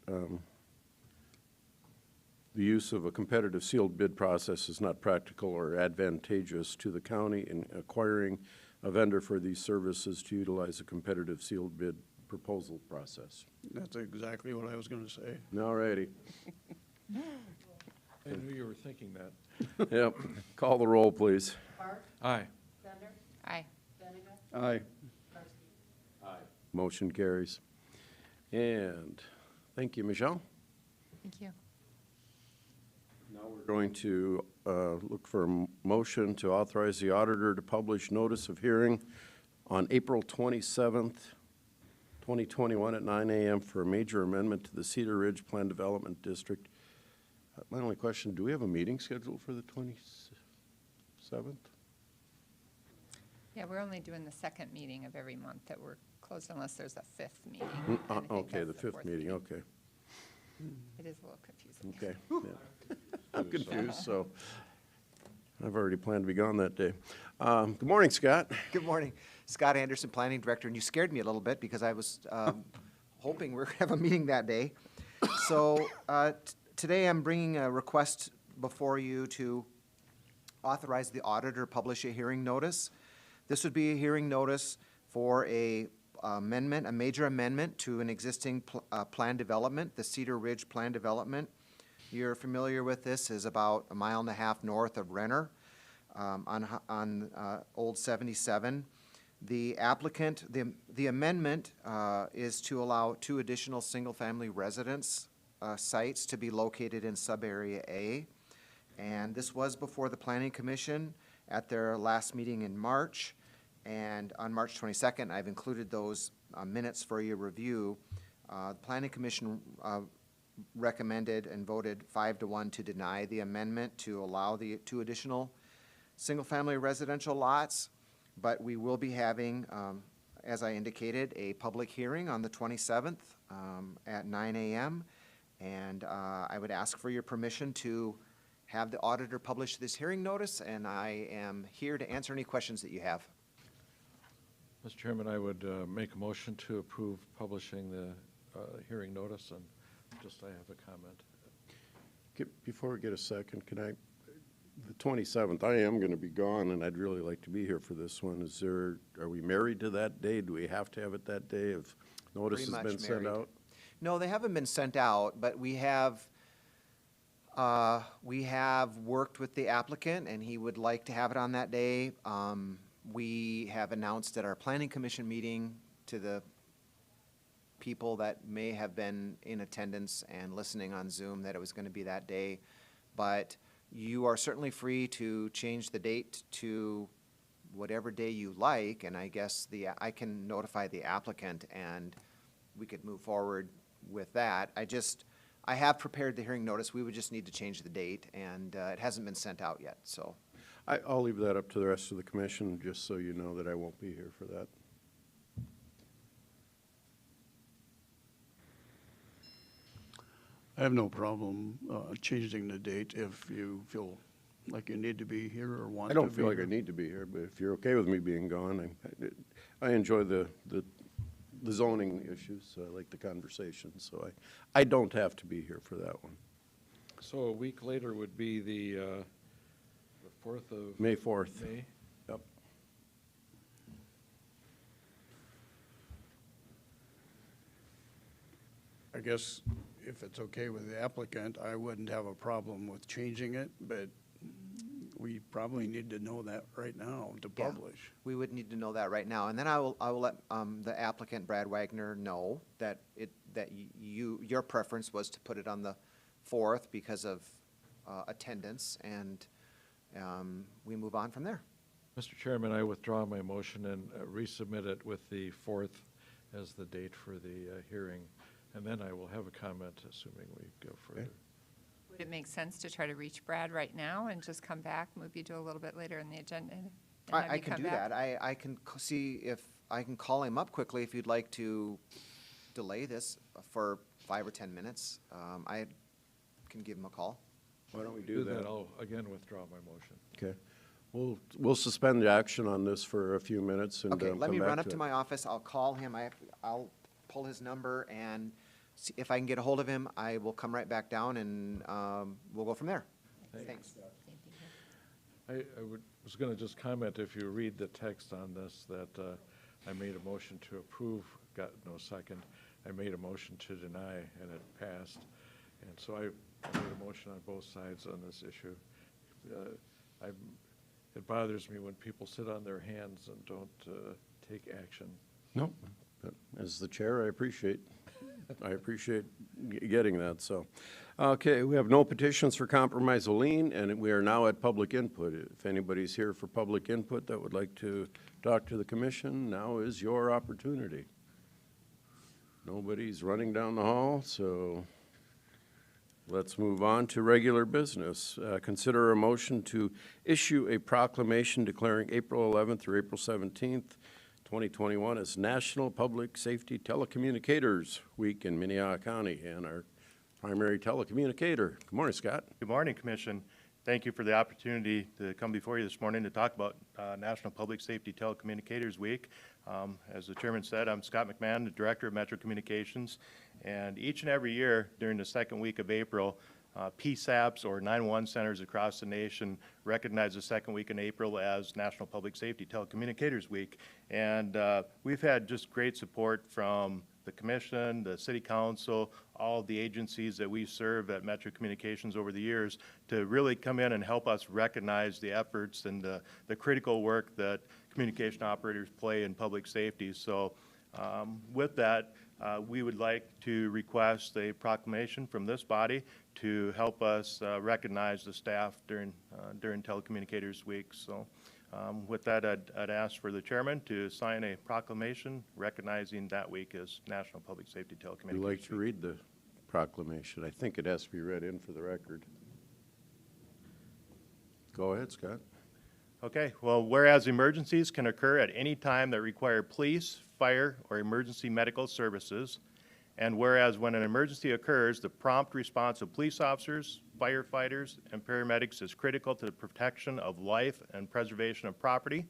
the use of a competitive sealed bid process is not practical or advantageous to the county in acquiring a vendor for these services to utilize a competitive sealed bid proposal process. That's exactly what I was going to say. All righty. I knew you were thinking that. Yep. Call the roll, please. Aye. Aye. Aye. Motion carries. And thank you, Michelle. Thank you. Now we're going to look for a motion to authorize the auditor to publish notice of hearing on April 27th, 2021 at 9 a.m. for a major amendment to the Cedar Ridge Plan Development District. My only question, do we have a meeting scheduled for the 27th? Yeah, we're only doing the second meeting of every month that we're closed unless there's a fifth meeting. And I think Okay, that's the fifth fourth meeting, okay. It is a little confusing. Okay. Yeah. I'm confused, so I've already planned to be gone that day. Good morning, Scott. Good morning. Scott Anderson, Planning Director, and you scared me a little bit because I was hoping we were going to have a meeting that day. So today I'm bringing a request before you to authorize the auditor publish a hearing notice. This would be a hearing notice for a major amendment to an existing plan development, the Cedar Ridge Plan Development. You're familiar with this, is about 1.5 miles north of Renner on Old 77. The applicant, the amendment is to allow 2 additional single-family residence sites to be located in sub-area A. And this was before the Planning Commission at their last meeting in March. And on March 22nd, I've included those minutes for your review. The Planning Commission recommended and voted 5-1 to deny the amendment to allow the 2 additional single-family residential lots. But we will be having, as I indicated, a public hearing on the 27th at 9 a.m. And I would ask for your permission to have the auditor publish this hearing notice, and I am here to answer any questions that you have. Mr. Chairman, I would make a motion to approve publishing the hearing notice, and just I have a comment. Before we get a second, can I, the 27th, I am going to be gone, and I'd really like to be here for this one. Are we married to that day? Do we have to have it that day if notice has been sent out? No, they haven't been sent out, but we have worked with the applicant, and he would like to have it on that day. We have announced at our Planning Commission meeting to the people that may have been in attendance and listening on Zoom that it was going to be that day. But You are certainly free to change the date to whatever day you like, and I guess I can notify the applicant and we could move forward with that. I have prepared the hearing notice. We would just need to change the date, and it hasn't been sent out yet, so. I'll leave that up to the rest of the commission, just so you know that I won't be here for that. I have no problem changing the date if you feel like you need to be here or want I to be don't feel like I here. need to be here, but if you're okay with me being gone, I enjoy the zoning issues, so I like the conversation, so I don't have to be here for that one. So a week later would be the 4th of May 4th. May? Yep. I guess if it's okay with the applicant, I wouldn't have a problem with changing it, but we probably need to know that right now to Yeah. publish. We would need to know that right now, and then I will let the applicant, Brad Wagner, know that your preference was to put it on the 4th because of attendance, and we move on from there. Mr. Chairman, I withdraw my motion and resubmit it with the 4th as the date for the hearing, and then I will have a comment, assuming we go further. Would it make sense to try to reach Brad right now and just come back, move you to a little bit later in the agenda? and have I you can come do back? that. I can see if I can call him up quickly if you'd like to delay this for 5 or 10 minutes. I can give him a call. Why don't we do that? I'll again withdraw my motion. Okay. We'll suspend the action on this for a few minutes and Okay, let come me back run up to to it. my office. I'll call him. I'll pull his number and see if I can get a hold of him. I will come right back down and we'll go from there. Thanks. I was going to just comment, if you read the text on this, that I made a motion to approve, got no second. I made a motion to deny, and it passed. And so I made a motion on both sides on this issue. It bothers me when people sit on their hands and don't take action. No, but as the chair, I appreciate getting that, so. Okay, we have no petitions for compromise or lien, and we are now at public input. If anybody's here for public input that would like to talk to the commission, now is your opportunity. Nobody's running down the hall, so let's move on to regular business. Consider a motion to issue a proclamation declaring April 11th or April 17th, 2021 as National Public Safety Telecommunicators Week in Minnehaha County, and our primary telecommunicator. Good morning, Scott. Good morning, Commission. Thank you for the opportunity to come before you this morning to talk about National Public Safety Telecommunicators Week. As the chairman said, I'm Scott McMahon, the Director of Metro Communications, and each and every year during the second week of April, PSAPs or 911 centers across the nation recognize the second week in April as National Public Safety Telecommunicators Week. And we've had just great support from the Commission, the City Council, all of the agencies that we serve at Metro Communications over the years to really come in and help us recognize the efforts and the critical work that communication operators play in public safety. So with that, we would like to request a proclamation from this body to help us recognize the staff during Telecommunicators Week. So with that, I'd ask for the chairman to sign a proclamation recognizing that week as National Public Safety Telecommunications Would you like to Week. read the proclamation? I think it has to be read in for the record. Go ahead, Scott. Okay, well, whereas emergencies can occur at any time that require police, fire, or emergency medical services, and whereas when an emergency occurs, the prompt response of police officers, firefighters, and paramedics is critical to the protection of life and preservation of property,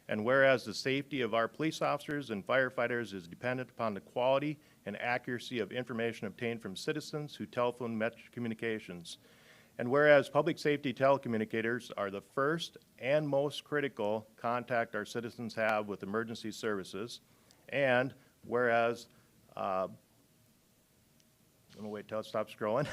and whereas the safety of our police officers and firefighters is dependent upon the quality and accuracy of information obtained from citizens who telephone Metro Communications, and whereas public safety telecommunicators are the first and most critical contact our citizens have with emergency services, and whereas, I'm gonna wait till it stops scrolling.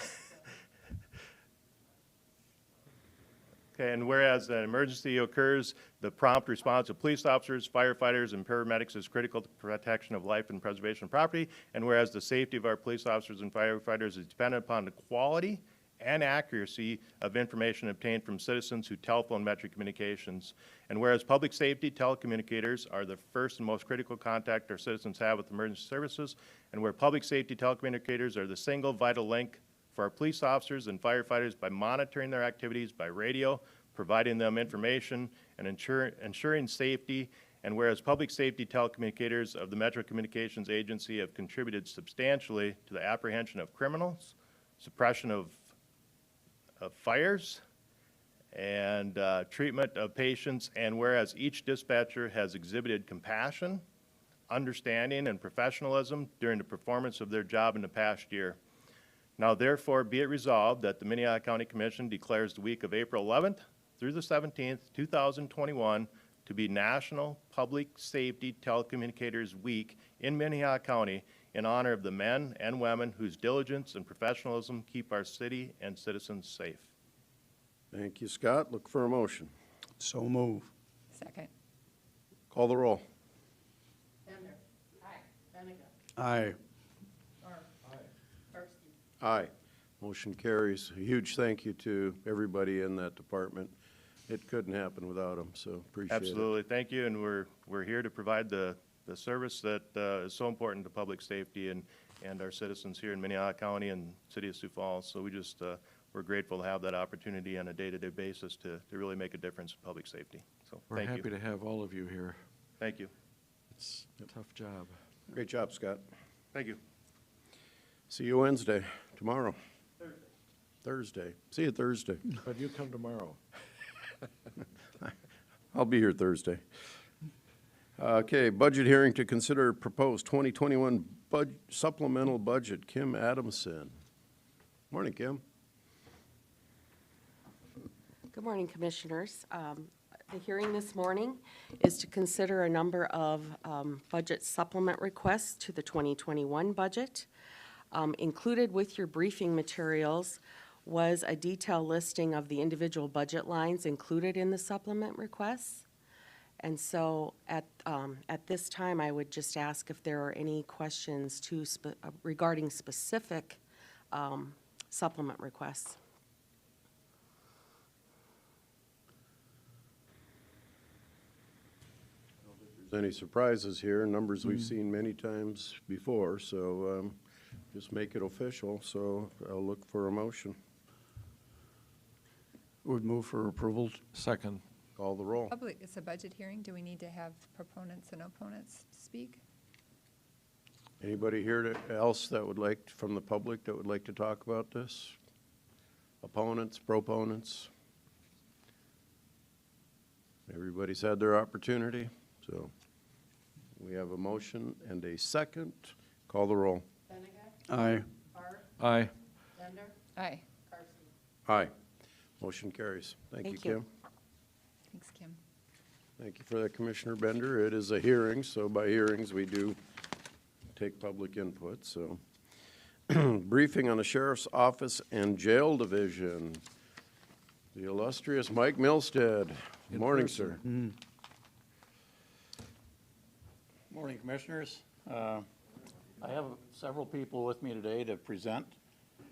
Okay, and whereas an emergency occurs, the prompt response of police officers, firefighters, and paramedics is critical to protection of life and preservation of property, and whereas the safety of our police officers and firefighters is dependent upon the quality and accuracy of information obtained from citizens who telephone Metro Communications. And whereas public safety telecommunicators are the first and most critical contact our citizens have with emergency services, and where public safety telecommunicators are the single vital link for our police officers and firefighters by monitoring their activities by radio, providing them information, and ensuring safety. And whereas public safety telecommunicators of the Metro Communications Agency have contributed substantially to the apprehension of criminals, suppression of fires, and treatment of patients, and whereas each dispatcher has exhibited compassion, understanding, and professionalism during the performance of their job in the past year. Now therefore be it resolved that the Minnehaha County Commission declares the week of April 11th through the 17th, 2021 to be National Public Safety Telecommunicators Week in Minnehaha County in honor of the men and women whose diligence and professionalism keep our city and citizens safe. Thank you, Scott. Look for a motion. So move. Second. Call the roll. Bender. Aye. Benega. Aye. Barr. Aye. Karski. Aye. Motion carries. A huge thank you to everybody in that department. It couldn't happen without them, so appreciate it. Absolutely. Thank you. And we're here to provide the service that is so important to public safety and our citizens here in Minnehaha County and City of Sioux Falls. So we just, we're grateful to have that opportunity on a day-to-day basis to really make a difference in public safety. So We're thank happy you. to have all of you here. Thank you. It's a tough job. Great job, Scott. Thank you. See you Wednesday, tomorrow. Thursday. See you Thursday. But you come tomorrow. I'll be here Thursday. Okay, budget hearing to consider proposed 2021 supplemental budget. Kim Adamson. Morning, Kim. Good morning, Commissioners. The hearing this morning is to consider a number of budget supplement requests to the 2021 budget. Included with your briefing materials was a detailed listing of the individual budget lines included in the supplement requests. And so at this time, I would just ask if there are any questions regarding specific supplement requests. If there's any surprises here, numbers we've seen many times before, so just make it official. So I'll look for a motion. Would move for approval. Second. Call the roll. Public, it's a budget hearing. Do we need to have proponents and opponents speak? Anybody here else that would like, from the public, that would like to talk about this? Opponents, proponents? Everybody's had their opportunity, so we have a motion and a second. Call the roll. Benega. Aye. Barr. Aye. Bender. Aye. Karski. Aye. Motion carries. Thank you, Thank you. Kim. Thanks, Kim. Thank you for that, Commissioner Bender. It is a hearing, so by hearings, we do take public input, so. Briefing on the Sheriff's Office and Jail Division. The illustrious Mike Milstead. Good morning, sir. Morning, Commissioners. I have several people with me today to present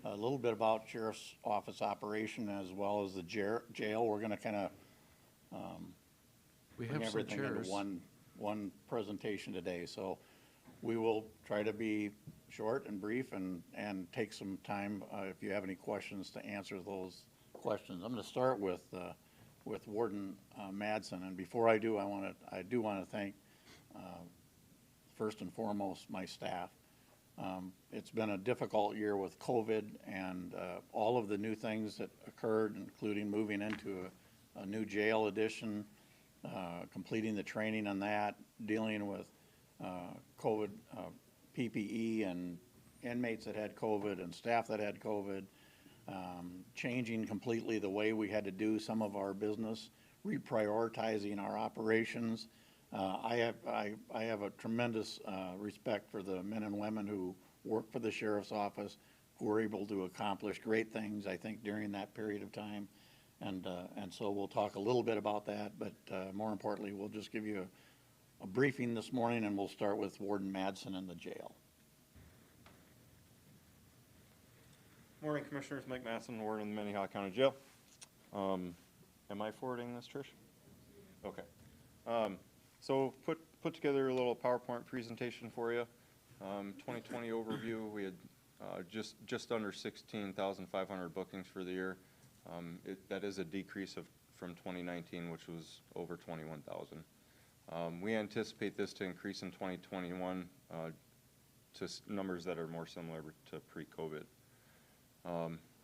a little bit about Sheriff's Office operation as well as the jail. We're going to kind of We bring have some everything into chairs. one presentation today. So we will try to be short and brief and take some time if you have any questions to answer those questions. I'm going to start with Warden Madsen, and before I do, I do want to thank first and foremost my staff. It's been a difficult year with COVID and all of the new things that occurred, including moving into a new jail addition, completing the training on that, dealing with COVID PPE and inmates that had COVID and staff that had COVID, changing completely the way we had to do some of our business, reprioritizing our operations. I have a tremendous respect for the men and women who work for the Sheriff's Office, who were able to accomplish great things, I think, during that period of time. And so we'll talk a little bit about that, but more importantly, we'll just give you a briefing this morning, and we'll start with Warden Madsen in the jail. Morning, Commissioners. Mike Masson, Warden in the Minnehaha County Jail. Am I forwarding this, Trish? Okay. So put together a little PowerPoint presentation for you. 2020 overview, we had just under 16,500 bookings for the year. That is a decrease from 2019, which was over 21,000. We anticipate this to increase in 2021 to numbers that are more similar to pre-COVID.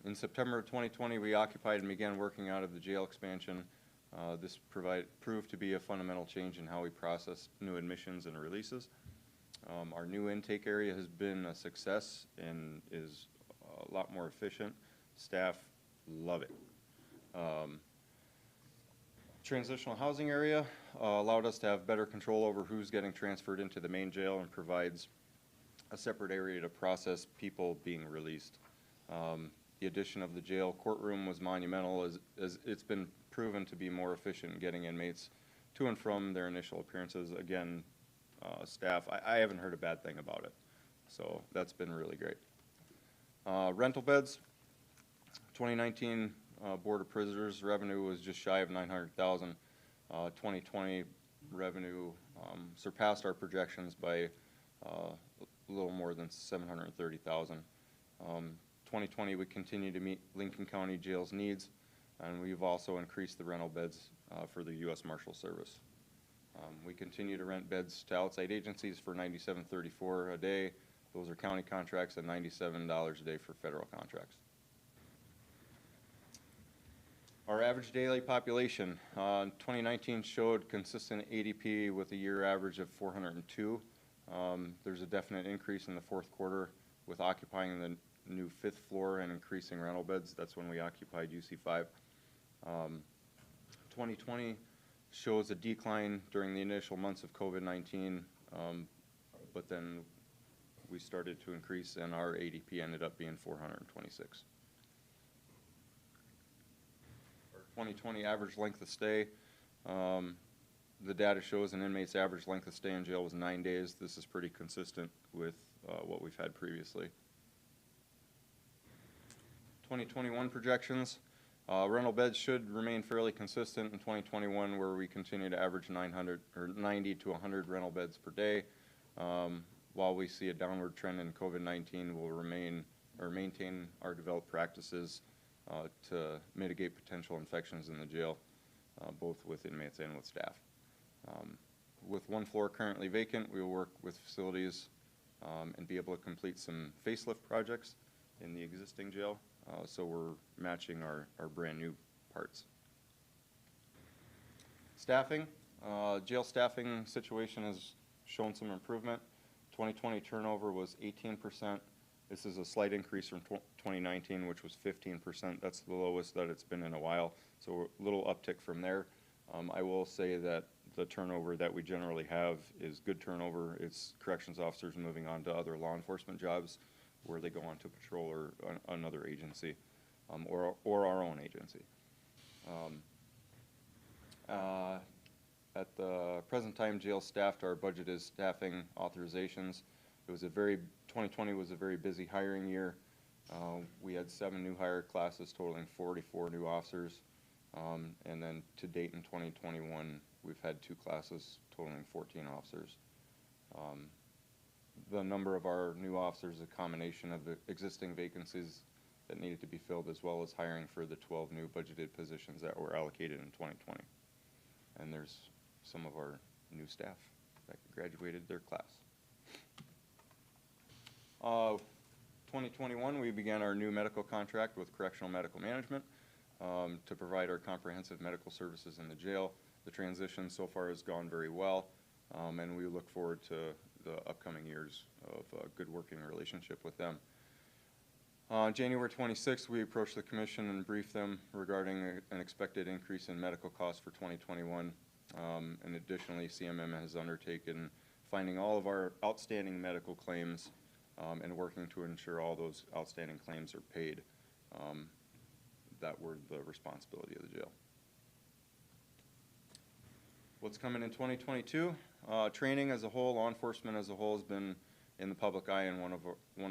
In September of 2020, we occupied and began working out of the jail expansion. This proved to be a fundamental change in how we process new admissions and releases. Our new intake area has been a success and is a lot more efficient. Staff love it. Transitional housing area allowed us to have better control over who's getting transferred into the main jail and provides a separate area to process people being released. The addition of the jail courtroom was monumental as it's been proven to be more efficient in getting inmates to and from their initial appearances. Again, staff, I haven't heard a bad thing about it, so that's been really great. Rental beds, 2019 Board of Prisoners revenue was just shy of 900,000. 2020 revenue surpassed our projections by a little more than 730,000. 2020 we continue to meet Lincoln County Jail's needs, and we've also increased the rental beds for the U.S. Marshal Service. We continue to rent beds to outside agencies for $97.34 a day. Those are county contracts, and $97 a day for federal contracts. Our average daily population, 2019 showed consistent ADP with a year average of 402. There's a definite increase in the fourth quarter with occupying the new 5th floor and increasing rental beds. That's when we occupied UC5. 2020 shows a decline during the initial months of COVID-19, but then we started to increase and our ADP ended up being 426. 2020 average length of stay. The data shows an inmate's average length of stay in jail was 9 days. This is pretty consistent with what we've had previously. 2021 projections. Rental beds should remain fairly consistent in 2021, where we continue to average 90 to 100 rental beds per day. While we see a downward trend in COVID-19, we'll maintain our developed practices to mitigate potential infections in the jail, both with inmates and with staff. With 1 floor currently vacant, we will work with facilities and be able to complete some facelift projects in the existing jail, so we're matching our brand new parts. Staffing, jail staffing situation has shown some improvement. 2020 turnover was 18%. This is a slight increase from 2019, which was 15%. That's the lowest that it's been in a while, so a little uptick from there. I will say that the turnover that we generally have is good turnover. It's corrections officers moving on to other law enforcement jobs where they go on to patrol or another agency, or our own agency. At the present time, jail staffed, our budgeted staffing authorizations. 2020 was a very busy hiring year. We had 7 new hire classes totaling 44 new officers. And then to date in 2021, we've had 2 classes totaling 14 officers. The number of our new officers is a combination of the existing vacancies that needed to be filled, as well as hiring for the 12 new budgeted positions that were allocated in 2020. And there's some of our new staff that graduated their class. 2021, we began our new medical contract with Correctional Medical Management to provide our comprehensive medical services in the jail. The transition so far has gone very well, and we look forward to the upcoming years of a good working relationship with them. On January 26th, we approached the Commission and briefed them regarding an expected increase in medical costs for 2021. And additionally, CMM has undertaken finding all of our outstanding medical claims and working to ensure all those outstanding claims are paid. That were the responsibility of the jail. What's coming in 2022? Training as a whole, law enforcement as a whole has been in the public eye, and one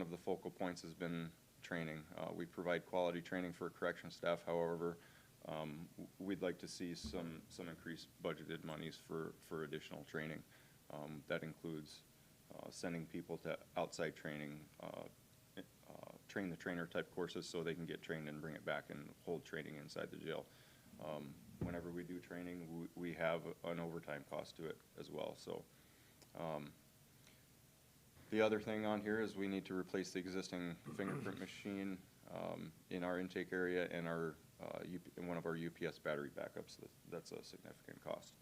of the focal points has been training. We provide quality training for correction staff, however, we'd like to see some increased budgeted monies for additional training. That includes sending people to outside training, train the trainer type courses so they can get trained and bring it back and hold training inside the jail. Whenever we do training, we have an overtime cost to it as well. So the other thing on here is we need to replace the existing fingerprint machine in our intake area and in one of our UPS battery backups. That's a significant cost.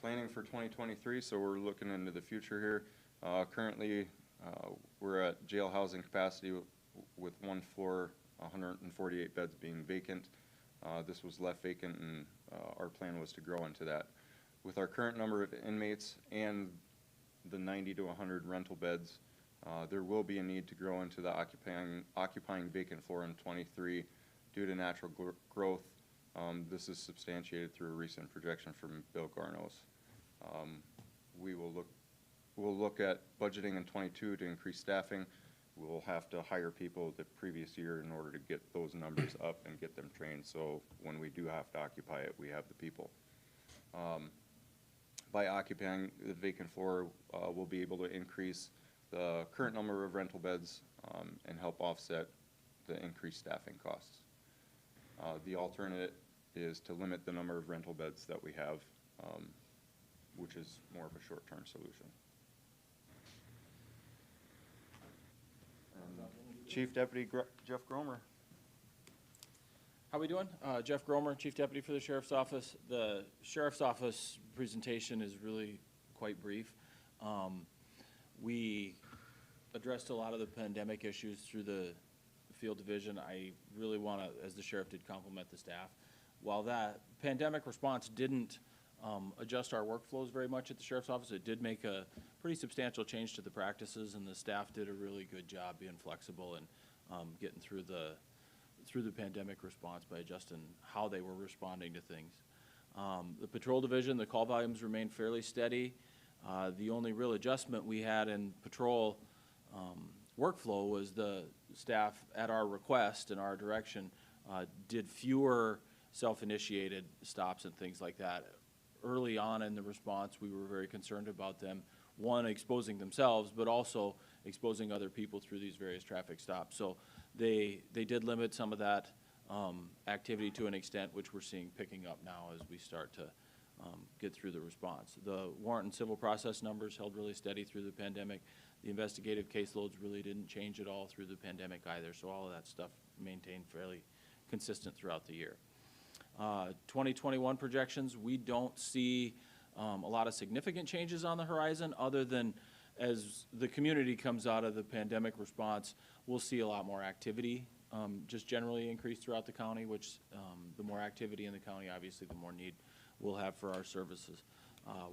Planning for 2023, so we're looking into the future here. Currently, we're at jail housing capacity with one floor, 148 beds being vacant. This was left vacant, and our plan was to grow into that. With our current number of inmates and the 90 to 100 rental beds, there will be a need to grow into the occupying vacant floor in 23 due to natural growth. This is substantiated through a recent projection from Bill Garnos. We'll look at budgeting in 22 to increase staffing. We'll have to hire people the previous year in order to get those numbers up and get them trained. So when we do have to occupy it, we have the people. By occupying the vacant floor, we'll be able to increase the current number of rental beds and help offset the increased staffing costs. The alternate is to limit the number of rental beds that we have, which is more of a short-term solution. Chief Deputy Jeff Gromer. How we doing? Jeff Gromer, Chief Deputy for the Sheriff's Office. The Sheriff's Office presentation is really quite brief. We addressed a lot of the pandemic issues through the field division. I really want to, as the sheriff did, compliment the staff. While that pandemic response didn't adjust our workflows very much at the Sheriff's Office, it did make a pretty substantial change to the practices, and the staff did a really good job being flexible and getting through the pandemic response by adjusting how they were responding to things. The patrol division, the call volumes remained fairly steady. The only real adjustment we had in patrol workflow was the staff, at our request and our direction, did fewer self-initiated stops and things like that. Early on in the response, we were very concerned about them, one, exposing themselves, but also exposing other people through these various traffic stops. So they did limit some of that activity to an extent, which we're seeing picking up now as we start to get through the response. The warrant and civil process numbers held really steady through the pandemic. The investigative caseloads really didn't change at all through the pandemic either, so all of that stuff maintained fairly consistent throughout the year. 2021 projections, we don't see a lot of significant changes on the horizon, other than as the community comes out of the pandemic response, we'll see a lot more activity just generally increase throughout the county, which the more activity in the county, obviously the more need we'll have for our services.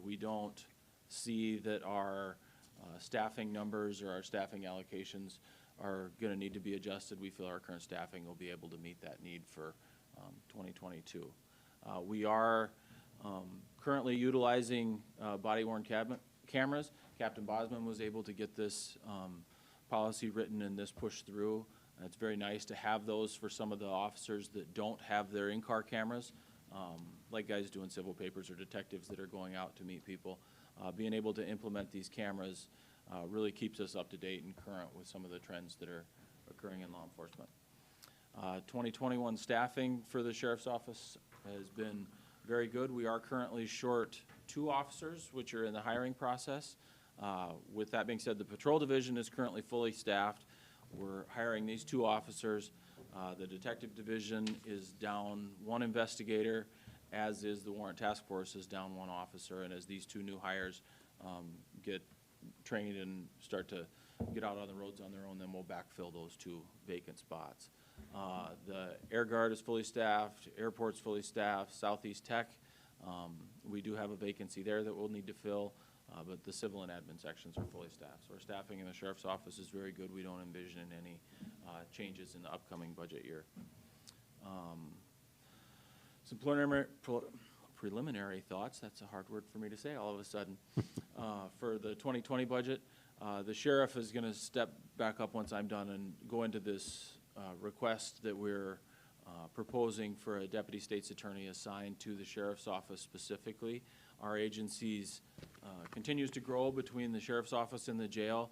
We don't see that our staffing numbers or our staffing allocations are going to need to be adjusted. We feel our current staffing will be able to meet that need for 2022. We are currently utilizing body-worn cameras. Captain Bosman was able to get this policy written and this pushed through. It's very nice to have those for some of the officers that don't have their in-car cameras, like guys doing civil papers or detectives that are going out to meet people. Being able to implement these cameras really keeps us up to date and current with some of the trends that are occurring in law enforcement. 2021 staffing for the Sheriff's Office has been very good. We are currently short 2 officers, which are in the hiring process. With that being said, the patrol division is currently fully staffed. We're hiring these 2 officers. The detective division is down 1 investigator, as is the warrant task force is down 1 officer. And as these 2 new hires get trained and start to get out on the roads on their own, then we'll backfill those 2 vacant spots. The Air Guard is fully staffed, airport's fully staffed, Southeast Tech, we do have a vacancy there that we'll need to fill, but the civil and admin sections are fully staffed. So our staffing in the Sheriff's Office is very good. We don't envision any changes in the upcoming budget year. Some preliminary thoughts, that's a hard word for me to say all of a sudden. For the 2020 budget, The sheriff is going to step back up once I'm done and go into this request that we're proposing for a deputy state's attorney assigned to the sheriff's office specifically. Our agencies continues to grow between the sheriff's office and the jail.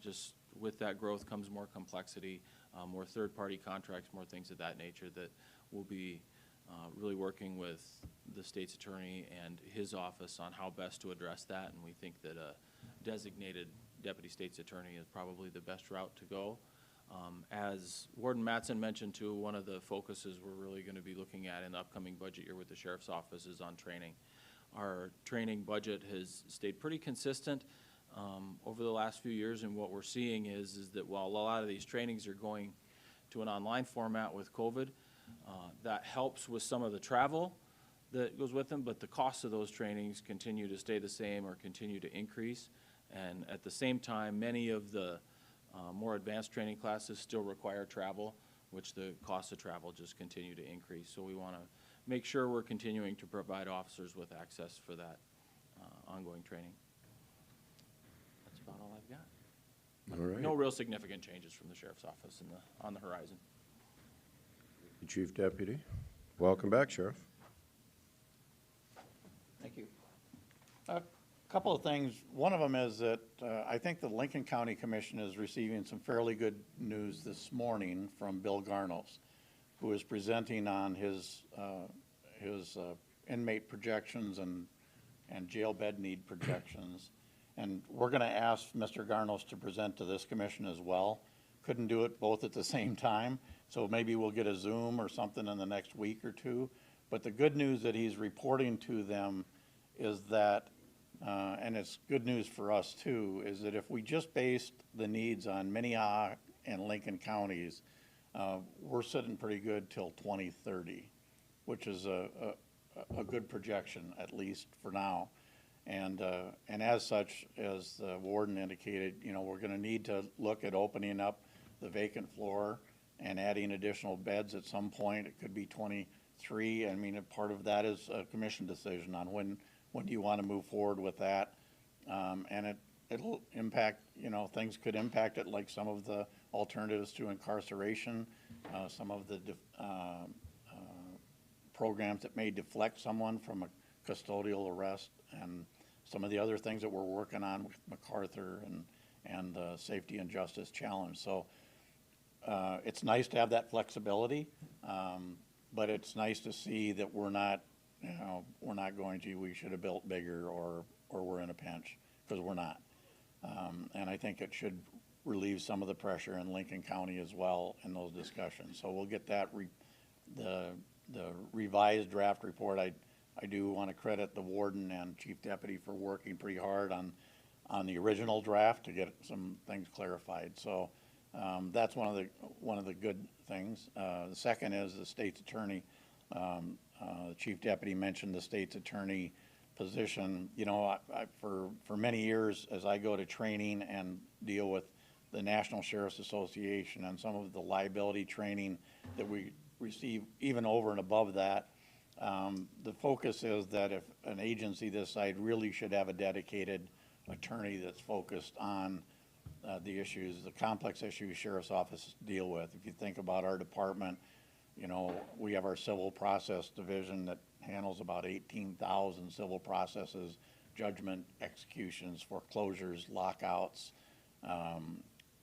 Just with that growth comes more complexity, more third-party contracts, more things of that nature that will be really working with the state's attorney and his office on how best to address that, and we think that a designated deputy state's attorney is probably the best route to go. As Warden Mattson mentioned too, one of the focuses we're really going to be looking at in the upcoming budget year with the sheriff's office is on training. Our training budget has stayed pretty consistent over the last few years, and what we're seeing is that while a lot of these trainings are going to an online format with COVID, that helps with some of the travel that goes with them, but the cost of those trainings continue to stay the same or continue to increase. And at the same time, many of the more advanced training classes still require travel, which the cost of travel just continue to increase. So we want to make sure we're continuing to provide officers with access for that ongoing training. That's about all I've got. All right. No real significant changes from the sheriff's office on the horizon. Chief Deputy. Welcome back, Sheriff. Thank you. A couple of things. One of them is that I think the Lincoln County Commission is receiving some fairly good news this morning from Bill Garnos, who is presenting on his inmate projections and jail bed need projections. And we're going to ask Mr. Garnos to present to this commission as well. Couldn't do it both at the same time, so maybe we'll get a Zoom or something in the next week or two. But the good news that he's reporting to them is that, and it's good news for us too, is that if we just based the needs on Minnehaha and Lincoln counties, we're sitting pretty good till 2030, which is a good projection, at least for now. And as such, as the warden indicated, you know, we're going to need to look at opening up the vacant floor and adding additional beds at some point. It could be 23. I mean, part of that is a commission decision on when do you want to move forward with that. And it'll impact, you know, things could impact it, like some of the alternatives to incarceration, some of the programs that may deflect someone from a custodial arrest, and some of the other things that we're working on with MacArthur and the Safety and Justice Challenge. So it's nice to have that flexibility, but it's nice to see that we're not, you know, we're not going to, we should have built bigger or we're in a pinch, because we're not. And I think it should relieve some of the pressure in Lincoln County as well in those discussions. So we'll get that, the revised draft report. I do want to credit the warden and chief deputy for working pretty hard on the original draft to get some things clarified. So that's one of the good things. The second is the state's attorney. The chief deputy mentioned the state's attorney position. You know, for many years, as I go to training and deal with the National Sheriff's Association and some of the liability training that we receive, even over and above that, the focus is that if an agency this side really should have a dedicated attorney that's focused on the issues, the complex issues sheriff's offices deal with. If you think about our department, you know, we have our civil process division that handles about 18,000 civil processes, judgment executions, foreclosures, lockouts,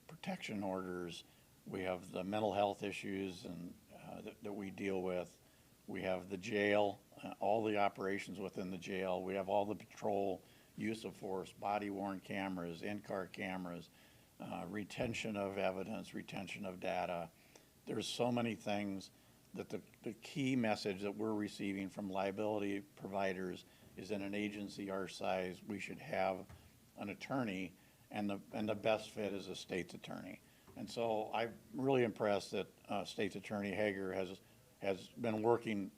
protection orders. We have the mental health issues and that we deal with. We have the jail, all the operations within the jail. We have all the patrol, use of force, body-worn cameras, in-car cameras, retention of evidence, retention of data. There's so many things that the key message that we're receiving from liability providers is in an agency our size, we should have an attorney, and the best fit is a state's attorney. And so I'm really impressed that State's Attorney Hager has been working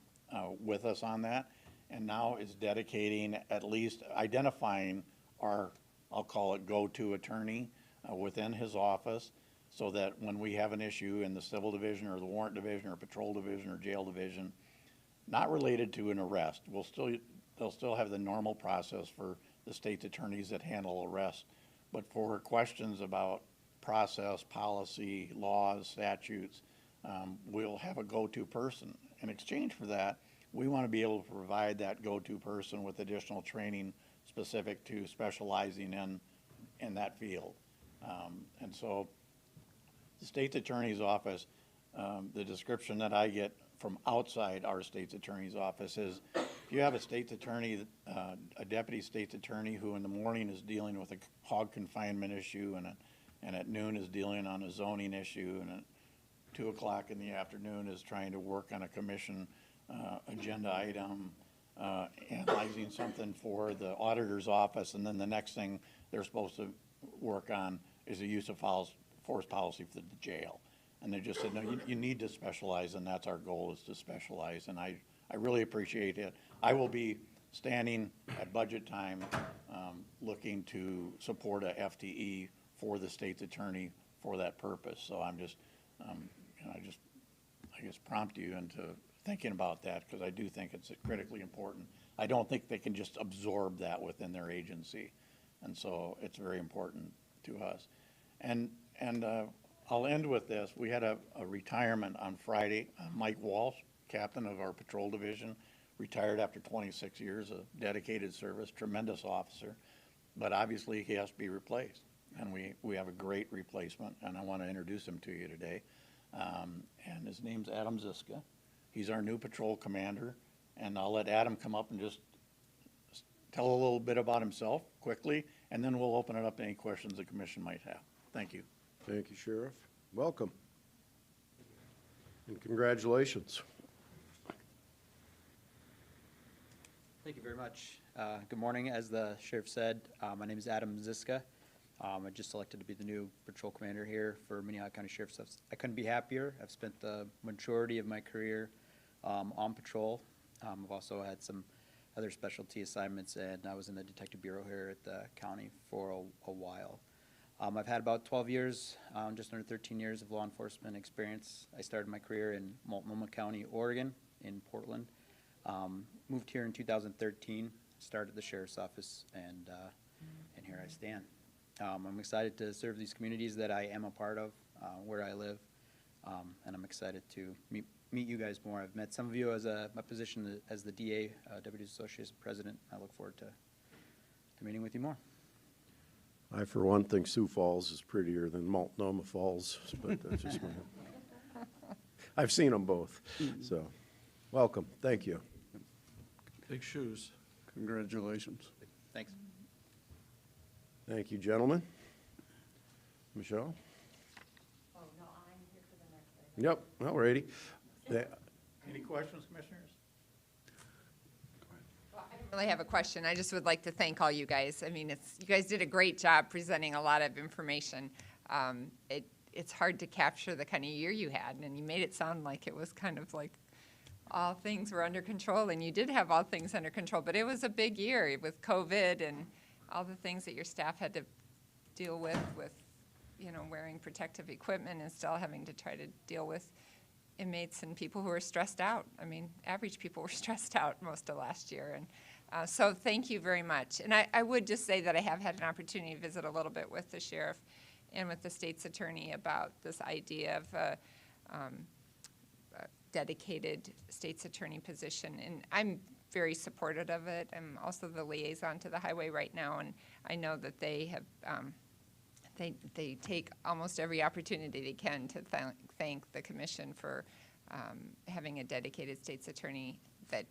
with us on that, and now is dedicating, at least identifying our, I'll call it go-to attorney within his office, so that when we have an issue in the civil division or the warrant division or patrol division or jail division, not related to an arrest, they'll still have the normal process for the state's attorneys that handle arrests, But for questions about process, policy, laws, statutes, we'll have a go-to person. In exchange for that, we want to be able to provide that go-to person with additional training specific to specializing in that field. And so the state's attorney's office, the description that I get from outside our state's attorney's office is, if you have a state's attorney, a deputy state's attorney who in the morning is dealing with a hog confinement issue and at noon is dealing on a zoning issue and at 2 o'clock in the afternoon is trying to work on a commission agenda item, analyzing something for the auditor's office, and then the next thing they're supposed to work on is the use of force policy for the jail. And they just said, no, you need to specialize, and that's our goal, is to specialize. And I really appreciate it. I will be standing at budget time looking to support a FTE for the state's attorney for that purpose. So I'm just, I guess prompt you into thinking about that, because I do think it's critically important. I don't think they can just absorb that within their agency. And so it's very important to us. And I'll end with this. We had a retirement on Friday. Mike Walsh, captain of our patrol division, retired after 26 years of dedicated service, tremendous officer. But obviously he has to be replaced. And we have a great replacement, and I want to introduce him to you today. And his name's Adam Ziska. He's our new patrol commander. And I'll let Adam come up and just tell a little bit about himself quickly, and then we'll open it up to any questions the commission might have. Thank you. Thank you, Sheriff. Welcome. And congratulations. Thank you very much. Good morning. As the sheriff said, my name is Adam Ziska. I just selected to be the new patrol commander here for Minnehaha County Sheriff's Office. I couldn't be happier. I've spent the majority of my career on patrol. I've also had some other specialty assignments, and I was in the Detective Bureau here at the county for a while. I've had about 12 years, just under 13 years of law enforcement experience. I started my career in Multnomah County, Oregon, in Portland. Moved here in 2013, started the Sheriff's Office, and here I stand. I'm excited to serve these communities that I am a part of, where I live, and I'm excited to meet you guys more. I've met some of you as my position as the DA, Deputy Associate President. I look forward to meeting with you more. I, for one, think Sioux Falls is prettier than Multnomah Falls, but that's just my... I've seen them both, so welcome. Thank you. Big shoes. Congratulations. Thanks. Thank you, gentlemen. Michelle? Oh, no, I'm here for the next item. Yep, all righty. Any questions, commissioners? Well, I don't really have a question. I just would like to thank all you guys. I mean, you guys did a great job presenting a lot of information. It's hard to capture the kind of year you had, and you made it sound like it was kind of like all things were under control, and you did have all things under control, but it was a big year with COVID and all the things that your staff had to deal with, wearing protective equipment and still having to try to deal with inmates and people who are stressed out. I mean, average people were stressed out most of last year. And so thank you very much. And I would just say that I have had an opportunity to visit a little bit with the sheriff and with the state's attorney about this idea of a dedicated state's attorney position. And I'm very supportive of it. I'm also the liaison to the highway right now, and I know that they have they take almost every opportunity they can to thank the commission for having a dedicated state's attorney that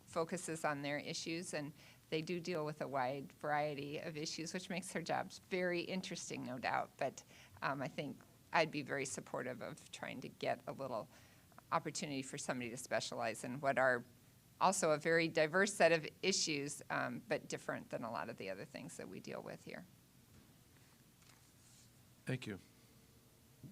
focuses on their issues, and they do deal with a wide variety of issues, which makes their jobs very interesting, no doubt. But I think I'd be very supportive of trying to get a little opportunity for somebody to specialize in what are also a very diverse set of issues, but different than a lot of the other things that we deal with here. Thank you.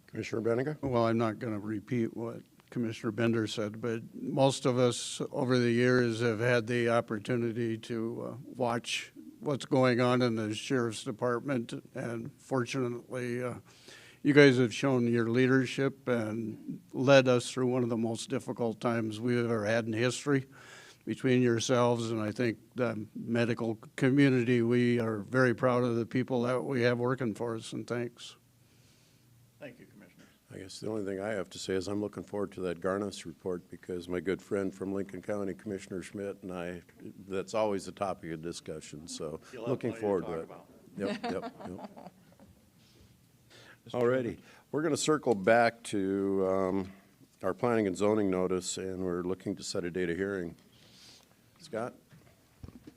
Commissioner Benega? Well, I'm not going to repeat what Commissioner Bender said, but most of us over the years have had the opportunity to watch what's going on in the Sheriff's Department, and fortunately, you guys have shown your leadership and led us through one of the most difficult times we've ever had in history. between yourselves and I think the medical community, we are very proud of the people that we have working for us, and thanks. Thank you, Commissioners. I guess the only thing I have to say is I'm looking forward to that Garnis report because my good friend from Lincoln County, Commissioner Schmidt, and I, that's always a topic of discussion, so You'll have looking plenty to forward talk to it. about. Yep. All righty. We're going to circle back to our planning and zoning notice, and we're looking to set a date of hearing. Scott?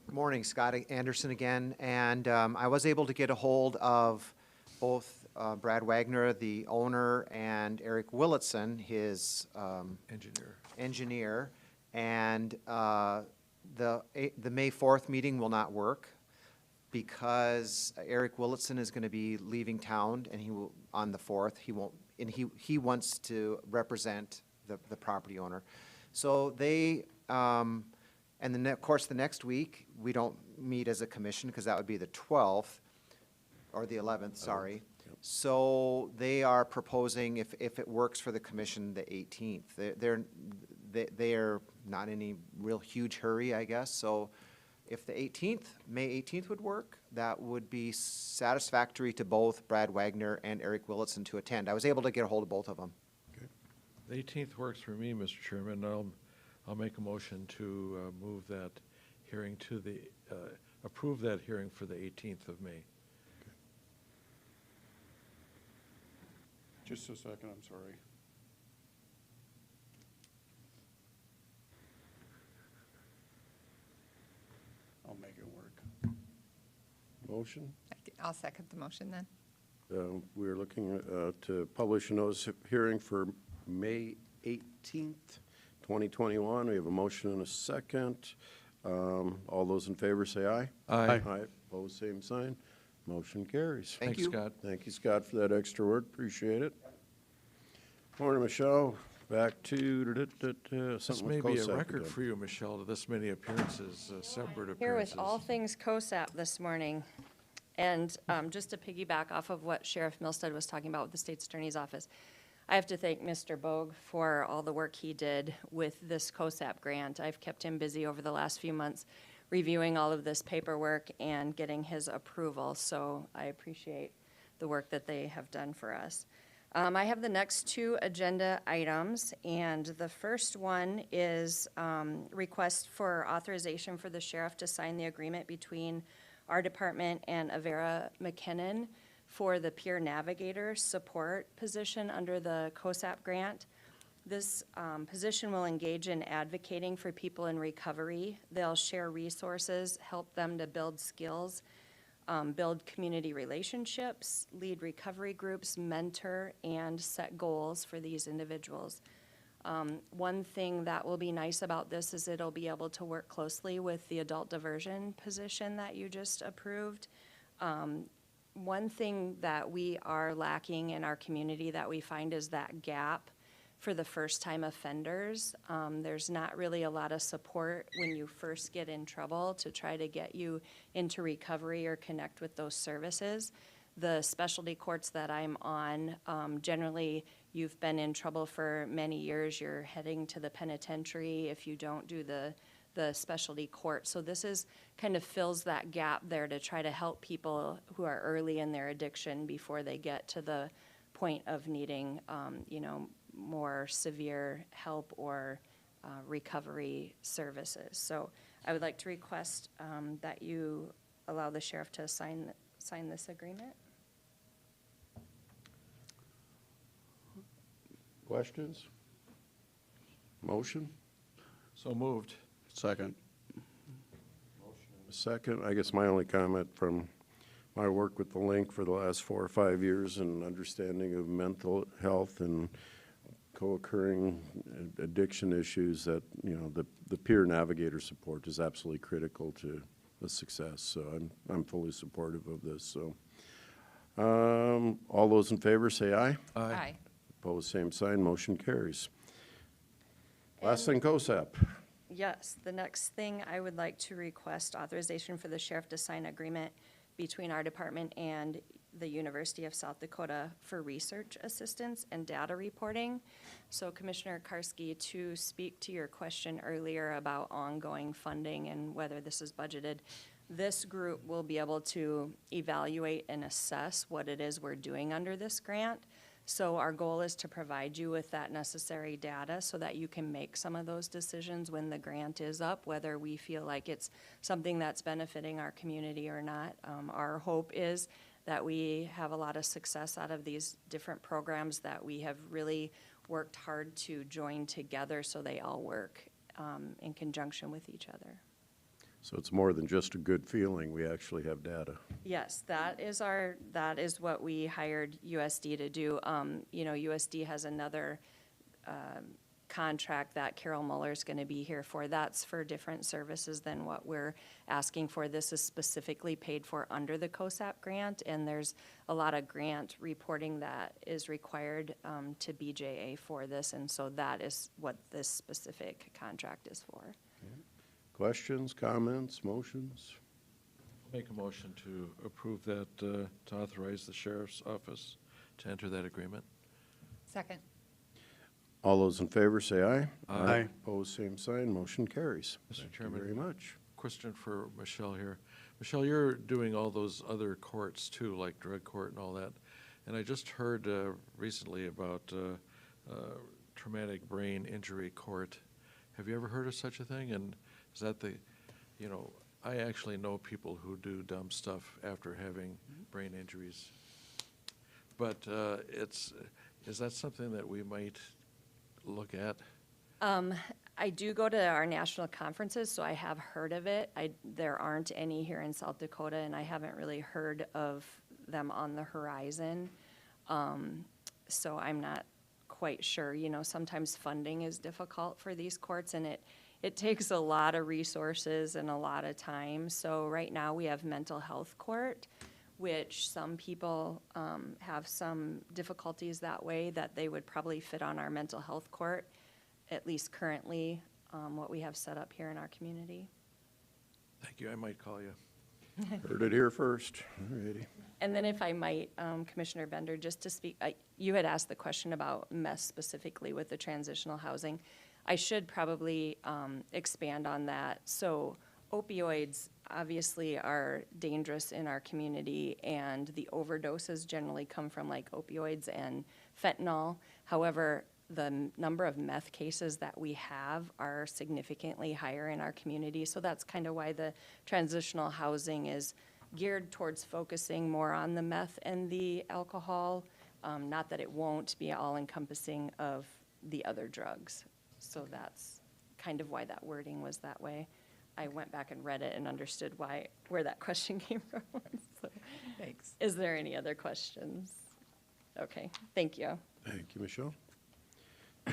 Good morning, Scott Anderson again, and I was able to get a hold of both Brad Wagner, the owner, and Eric Willitson, his engineer, and the May 4th meeting will not work because Eric Willitson is going to be leaving town, and he will on the 4th. He won't, and he wants to represent the property owner. So they. And then, of course, the next week, we don't meet as a commission because that would be the 12th, or the 11th, sorry. Yep. So they are proposing, if it works for the commission, the 18th. They're not in any real huge hurry, I guess. So if the 18th, May 18th would work, that would be satisfactory to both Brad Wagner and Eric Willitson to attend. I was able to get a hold of both of them. Okay. The 18th works for me, Mr. Chairman. I'll make a motion to move that hearing to the, approve that hearing for the 18th of May. Just a second, I'm sorry. I'll make it work. Motion? I'll second the motion then. We're looking to publish a notice of hearing for May 18th. 2021. We have a motion and a second. All those in favor say aye. Aye. Aye. Opposed, same sign. Motion carries. Thank Thanks, you. Scott. Thank you, Scott, for that extra work. Appreciate it. Morning, Michelle. Back to This something may with be a COSAP record again. for you, Michelle, to this many appearances, separate Here appearances. with all things COSAP this morning. And just to piggyback off of what Sheriff Milstead was talking about with the State's Attorney's Office, I have to thank Mr. Bogue for all the work he did with this COSAP grant. I've kept him busy over the last few months reviewing all of this paperwork and getting his approval, so I appreciate the work that they have done for us. I have the next two agenda items, and the first one is request for authorization for the sheriff to sign the agreement between our department and Avera McKinnon for the peer navigator support position under the COSAP grant. This position will engage in advocating for people in recovery. They'll share resources, help them to build skills, build community relationships, lead recovery groups, mentor, and set goals for these individuals. One thing that will be nice about this is it'll be able to work closely with the adult diversion position that you just approved. One thing that we are lacking in our community that we find is that gap for the first-time offenders. There's not really a lot of support when you first get in trouble to try to get you into recovery or connect with those services. The specialty courts that I'm on, generally you've been in trouble for many years, you're heading to the penitentiary if you don't do the specialty court. So this is kind of fills that gap there to try to help people who are early in their addiction before they get to the point of needing, more severe help or recovery services. So I would like to request that you allow the sheriff to sign this agreement. Questions? Motion? So moved. Second. A second. I guess my only comment from my work with the Link for the last 4 or 5 years and understanding of mental health and co-occurring addiction issues that, the peer navigator support is absolutely critical to the success. So I'm fully supportive of this. So all those in favor say aye. Aye. Opposed, same sign. Motion carries. Last thing, COSAP. Yes, the next thing I would like to request authorization for the sheriff to sign agreement between our department and the University of South Dakota for research assistance and data reporting. So Commissioner Karski, to speak to your question earlier about ongoing funding and whether this is budgeted, this group will be able to evaluate and assess what it is we're doing under this grant. So our goal is to provide you with that necessary data so that you can make some of those decisions when the grant is up, whether we feel like it's something that's benefiting our community or not. Our hope is that we have a lot of success out of these different programs that we have really worked hard to join together so they all work in conjunction with each other. So it's more than just a good feeling, we actually have data. Yes, that is what we hired USD to do. You know, USD has another contract that Carol Muller's going to be here for. That's for different services than what we're asking for. This is specifically paid for under the COSAP grant, and there's a lot of grant reporting that is required to BJA for this, and so that is what this specific contract is for. Questions, comments, motions? Make a motion to approve that, to authorize the sheriff's office to enter that agreement. Second. All those in favor say aye. Aye. Opposed, same sign, motion carries. Mr. Chairman. Thank you very much. Question for Michelle here. Michelle, you're doing all those other courts too, like drug court and all that. And I just heard recently about traumatic brain injury court. Have you ever heard of such a thing? And is that the, you know, I actually know people who do dumb stuff after having brain injuries. But is that something that we might look at? I do go to our national conferences, so I have heard of it. There aren't any here in South Dakota, and I haven't really heard of them on the horizon. So I'm not quite sure. You know, sometimes funding is difficult for these courts, and it takes a lot of resources and a lot of time. So right now we have mental health court, which some people have some difficulties that way, that they would probably fit on our mental health court, at least currently, what we have set up here in our community. Thank you. I might call you. Heard it here first. All righty. And then if I might, Commissioner Bender, just to speak, you had asked the question about meth specifically with the transitional housing. I should probably expand on that. So opioids obviously are dangerous in our community, and the overdoses generally come from like opioids and fentanyl. However, the number of meth cases that we have are significantly higher in our community. So that's kind of why the transitional housing is geared towards focusing more on the meth and the alcohol. Not that it won't be all-encompassing of the other drugs. So that's kind of why that wording was that way. I went back and read it and understood where that question came from. So, Thanks. is there any other questions? Okay, thank you. Thank you, Michelle.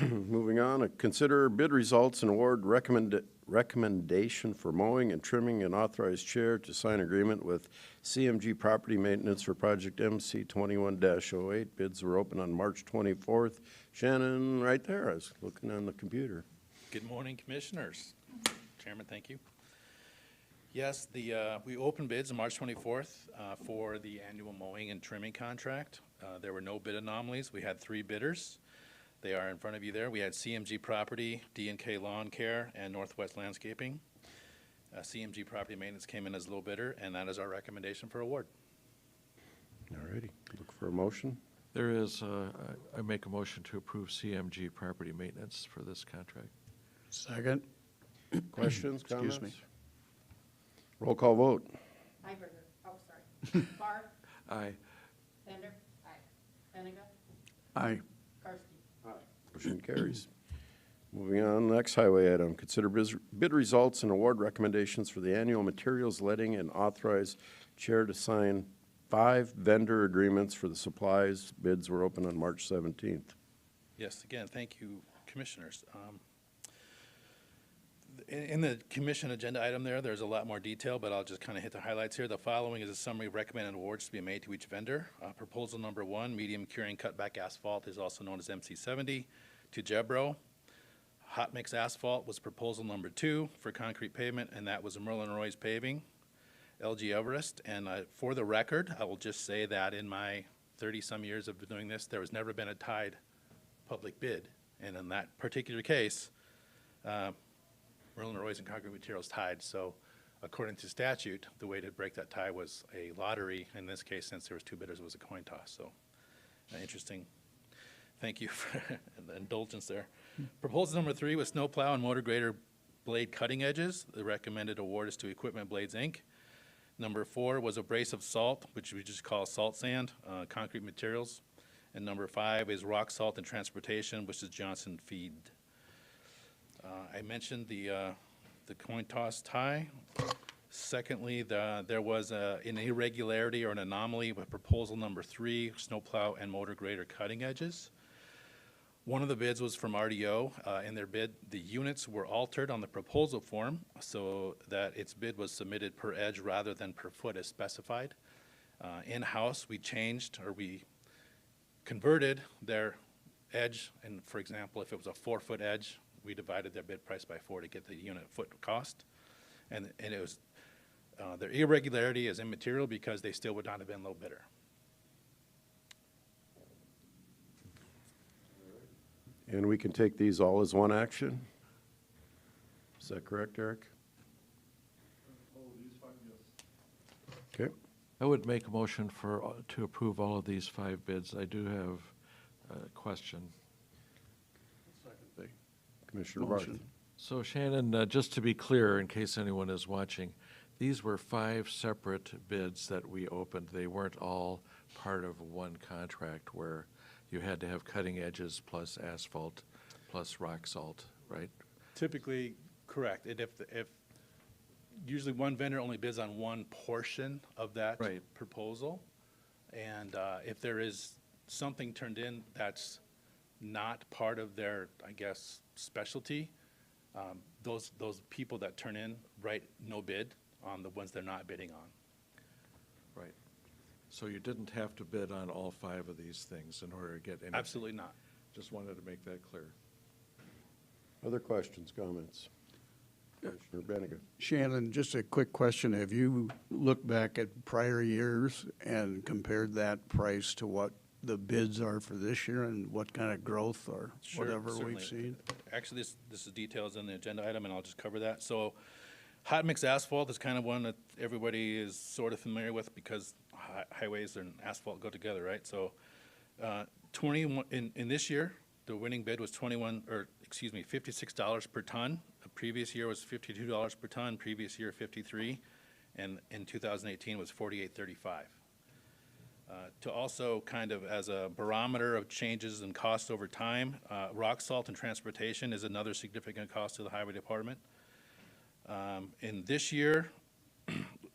Moving on, consider bid results and award recommendation for mowing and trimming, and authorized chair to sign agreement with CMG Property Maintenance for project MC 21-08. Bids were open on March 24th. Shannon, right there, I was looking on the computer. Good morning, Commissioners. Chairman, thank you. Yes, we opened bids on March 24th for the annual mowing and trimming contract. There were no bid anomalies. We had 3 bidders. They are in front of you there. We had CMG Property, D&K Lawn Care, and Northwest Landscaping. CMG Property Maintenance came in as low bidder, and that is our recommendation for award. All righty, look for a motion. There is, I make a motion to approve CMG Property Maintenance for this contract. Second. Questions, Excuse comments? me. Roll call vote. Hiberger, oh, sorry. Barr, Aye. Bender, aye. Benega, Aye. Karski. Motion carries. Moving on, next highway item, consider bid results and award recommendations for the annual materials letting, and authorize chair to sign 5 vendor agreements for the supplies. Bids were open on March 17th. Yes, again, thank you, Commissioners. In the commission agenda item there's a lot more detail, but I'll just kind of hit the highlights here. The following is a summary of recommended awards to be made to each vendor. Proposal number 1, medium curing cutback asphalt, is also known as MC70, to Jebro. Hot mix asphalt was proposal number 2 for concrete pavement, and that was Merlin Roy's Paving. LG Everest. And for the record, I will just say that in my 30-some years of doing this, there has never been a tied public bid. And in that particular case, Merlin Roy's and Concrete Materials tied. So according to statute, the way to break that tie was a lottery. In this case, since there was two bidders, it was a coin toss. So interesting. Thank you for the indulgence there. Proposal number 3 was snowplow and motor grader blade cutting edges. The recommended award is to Equipment Blades, Inc. Number 4 was abrasive salt, which we just call salt sand, Concrete Materials. And number 5 is rock salt and transportation, which is Johnson Feed. I mentioned the coin toss tie. Secondly, there was an irregularity or an anomaly with proposal number 3, snowplow and motor grader cutting edges. One of the bids was from RDO. In their bid, the units were altered on the proposal form so that its bid was submitted per edge rather than per foot as specified. In-house, we changed, or we converted their edge, and for example, if it was a 4-foot edge, we divided their bid price by 4 to get the unit foot cost. And it was, their irregularity is immaterial because they still would not have been low bidder. And we can take these all as one action? Is that correct, Eric? Okay. I would make a motion for, to approve all of these 5 bids. I do have a question. Commissioner Barth. So Shannon, just to be clear, in case anyone is watching, these were 5 separate bids that we opened. They weren't all part of one contract where you had to have cutting edges plus asphalt plus rock salt, right? Typically, correct. And if usually one vendor only bids on one portion of that proposal, and if there is something turned in that's not part of their, I guess, specialty, those people that turn in write no bid on the ones they're not bidding on. Right. So you didn't have to bid on all 5 of these things in order to get anything? Absolutely not. Just wanted to make that clear. Other questions, comments? Commissioner Bennigan. Shannon, just a quick question. Have you looked back at prior years and compared that price to what the bids are for this year and what kind of growth or whatever we've seen? Actually, this is details in the agenda item, and I'll just cover that. So hot mix asphalt is kind of one that everybody is sort of familiar with because highways and asphalt go together, right? So 21 in this year, the winning bid was $56 per ton. The previous year was $52 per ton. Previous year, $53, and in 2018 was $48.35. To also kind of as a barometer of changes in cost over time, rock salt and transportation is another significant cost to the highway department. In this year,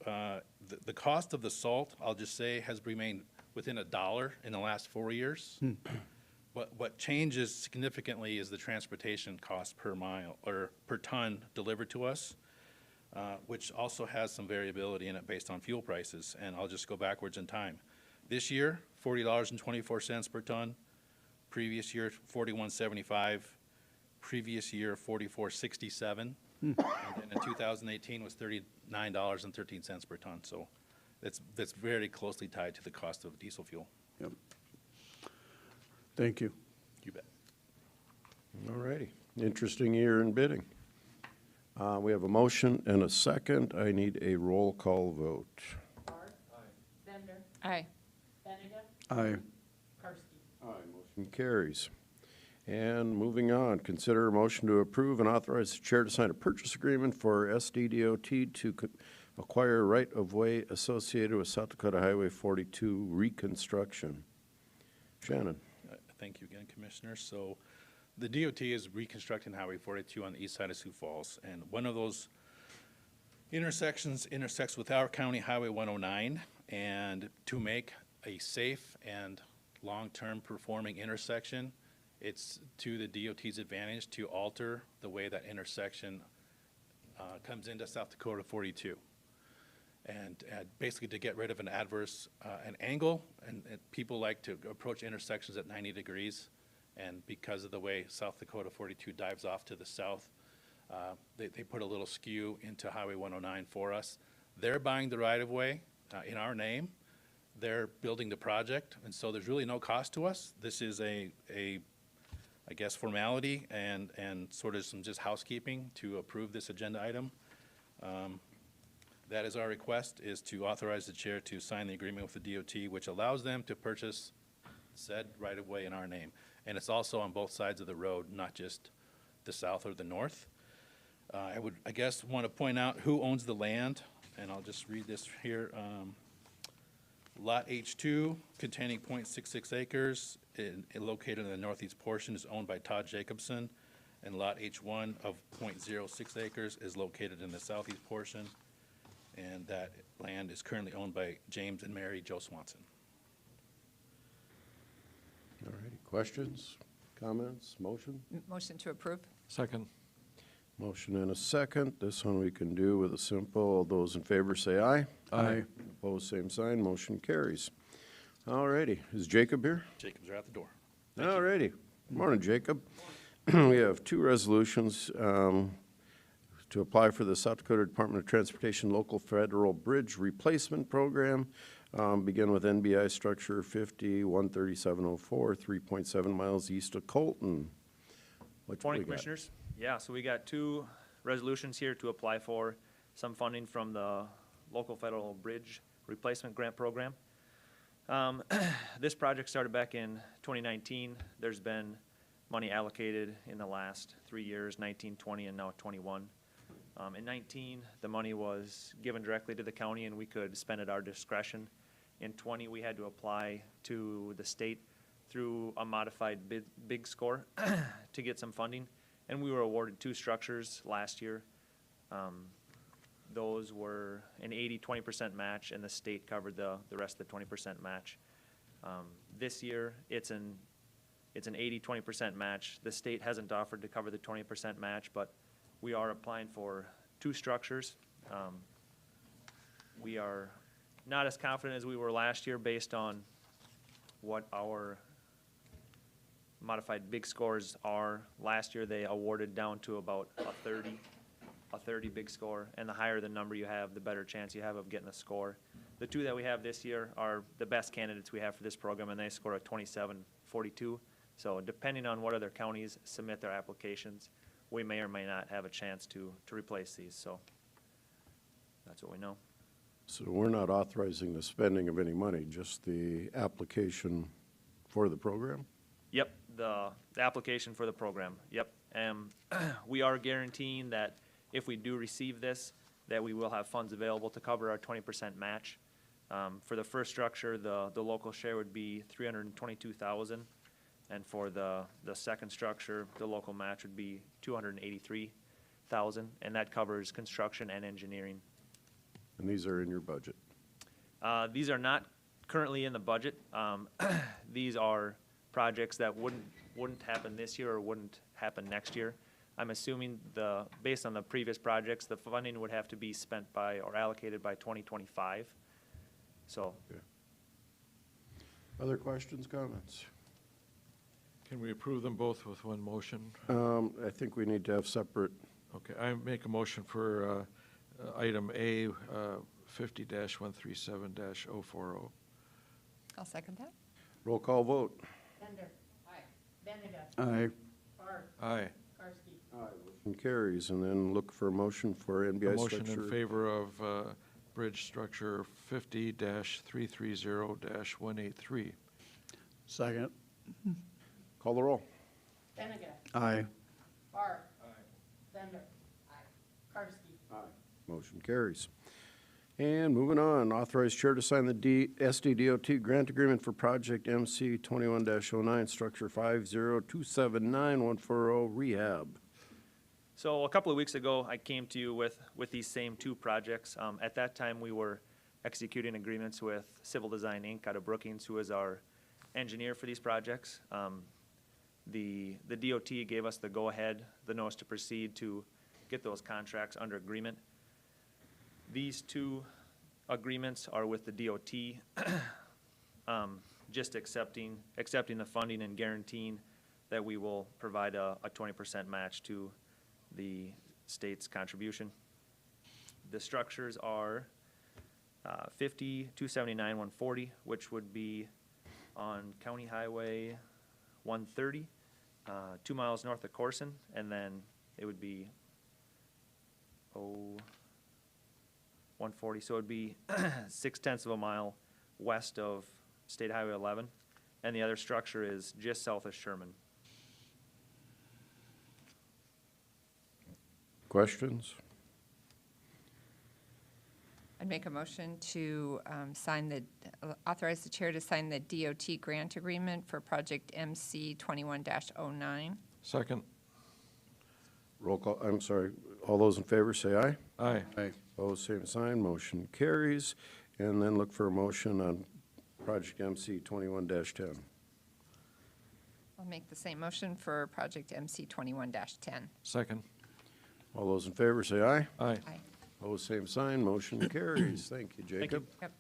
the cost of the salt, I'll just say, has remained within $1 in the last 4 years. What changes significantly is the transportation cost per mile or per ton delivered to us, which also has some variability in it based on fuel prices. And I'll just go backwards in time. This year, $40.24 per ton. Previous year, $41.75. Previous year, $44.67. And then in 2018 was $39.13 per ton. So that's very closely tied to the cost of diesel fuel. Yep. Thank you. You bet. All righty. Interesting year in bidding. We have a motion and a second. I need a roll call vote. Bender. Aye. Benega. Aye. Karski. Aye. Motion carries. And moving on, consider a motion to approve and authorize the chair to sign a purchase agreement for SDDOT to acquire right-of-way associated with South Dakota Highway 42 reconstruction. Shannon. Thank you again, Commissioner. So the DOT is reconstructing Highway 42 on the east side of Sioux Falls, and one of those intersections intersects with our county Highway 109, and to make a safe and long-term performing intersection, it's to the DOT's advantage to alter the way that intersection comes into South Dakota 42. And basically to get rid of an adverse an angle, and people like to approach intersections at 90 degrees, and because of the way South Dakota 42 dives off to the south, they put a little skew into Highway 109 for us. They're buying the right-of-way in our name. They're building the project, and so there's really no cost to us. This is I guess, formality and sort of some just housekeeping to approve this agenda item. That is our request, is to authorize the chair to sign the agreement with the DOT, which allows them to purchase said right-of-way in our name. And it's also on both sides of the road, not just the south or the north. I guess, want to point out who owns the land, and I'll just read this here. Lot H2, containing .66 acres, located in the northeast portion, is owned by Todd Jacobson, and Lot H1 of .06 acres is located in the southeast portion, and that land is currently owned by James and Mary Joe Swanson. All righty, questions, comments, motion? Motion to approve. Second. Motion and a second. This one we can do with a simple, all those in favor say aye. Aye. Opposed, same sign, motion carries. All righty, is Jacob here? Jacobs are at the door. All righty. Morning, Jacob. We have two resolutions to apply for the South Dakota Department of Transportation Local Federal Bridge Replacement Program. Begin with NBI Structure 50-13704, 3.7 miles east of Colton. What Morning, we got? Commissioners. Yeah, so we got two resolutions here to apply for some funding from the Local Federal Bridge Replacement Grant Program. This project started back in 2019. There's been money allocated in the last 3 years, 19, 20, and now 21. In 19, the money was given directly to the county and we could spend at our discretion. In 20, we had to apply to the state through a modified big score to get some funding. And we were awarded two structures last year. Those were an 80-20% match, and the state covered the rest of the 20% match. This year, it's an 80-20% match. The state hasn't offered to cover the 20% match, but we are applying for two structures. We are not as confident as we were last year based on what our modified big scores are. Last year, they awarded down to about a 30 big score, and the higher the number you have, the better chance you have of getting a score. The two that we have this year are the best candidates we have for this program, and they score a 27.42. So depending on what other counties submit their applications, we may or may not have a chance to replace these, so that's what we know. So we're not authorizing the spending of any money, just the application for the program? Yep, the application for the program, yep. We are guaranteeing that if we do receive this, that we will have funds available to cover our 20% match. For the first structure, the local share would be $322,000, and for the second structure, the local match would be $283,000, and that covers construction and engineering. And these are in your budget? These are not currently in the budget. These are projects that wouldn't happen this year or wouldn't happen next year. I'm assuming based on the previous projects, the funding would have to be spent by or allocated by 2025. So. Okay. Other questions, comments? Can we approve them both with one motion? I think we need to have separate. Okay, I make a motion for item A, 50-137-040. I'll second that. Roll call vote. Bender. Aye. Benega. Aye. Barr. Aye. Karski. Motion carries, and then look for a motion for A NBI motion structure. in favor of bridge structure 50-330-183. Second. Call the roll. Benega. Aye. Barr. Aye. Bender. Aye. Karski. Aye. Motion carries. And moving on, authorized chair to sign the SDDOT grant agreement for project MC 21-09, structure 50279-140 rehab. So a couple of weeks ago, I came to you with these same two projects. At that time, we were executing agreements with Civil Design Inc. out of Brookings, who is our engineer for these projects. The DOT gave us the go-ahead, the notice to proceed to get those contracts under agreement. These two agreements are with the DOT, just accepting the funding and guaranteeing that we will provide a 20% match to the state's contribution. The structures are 50, 279, 140, which would be on County Highway 130, 2 miles north of Corson, and then it would be 140, so it would be 0.6 of a mile west of State Highway 11, and the other structure is just south of Sherman. Questions? I'd make a motion to authorize the chair to sign the DOT grant agreement for project MC 21-09. Second. Roll call, I'm sorry, all those in favor say aye. Aye. Aye. Opposed, same sign, motion carries. And then look for a motion on project MC 21-10. I'll make the same motion for project MC 21-10. Second. All those in favor say aye. Aye. Aye. Opposed, same sign, motion carries. Thank you, Jacob. Yep.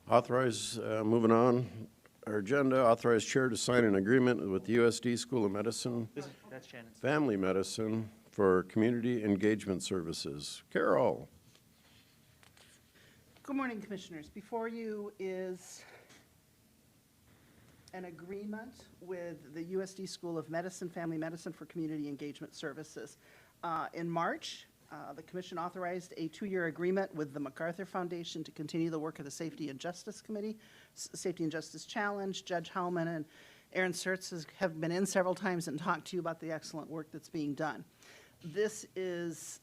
Authorize, moving on, our agenda, authorize chair to sign an agreement with the USD School of Medicine, That's Shannon's. Family Medicine for community engagement services. Carol. Good morning, Commissioners. Before you is an agreement with the USD School of Medicine, Family Medicine for Community Engagement Services. In March, the Commission authorized a 2-year agreement with the MacArthur Foundation to continue the work of the Safety and Justice Committee, Safety and Justice Challenge. Judge Hellman and Aaron Sertz have been in several times and talked to you about the excellent work that's being done. This is,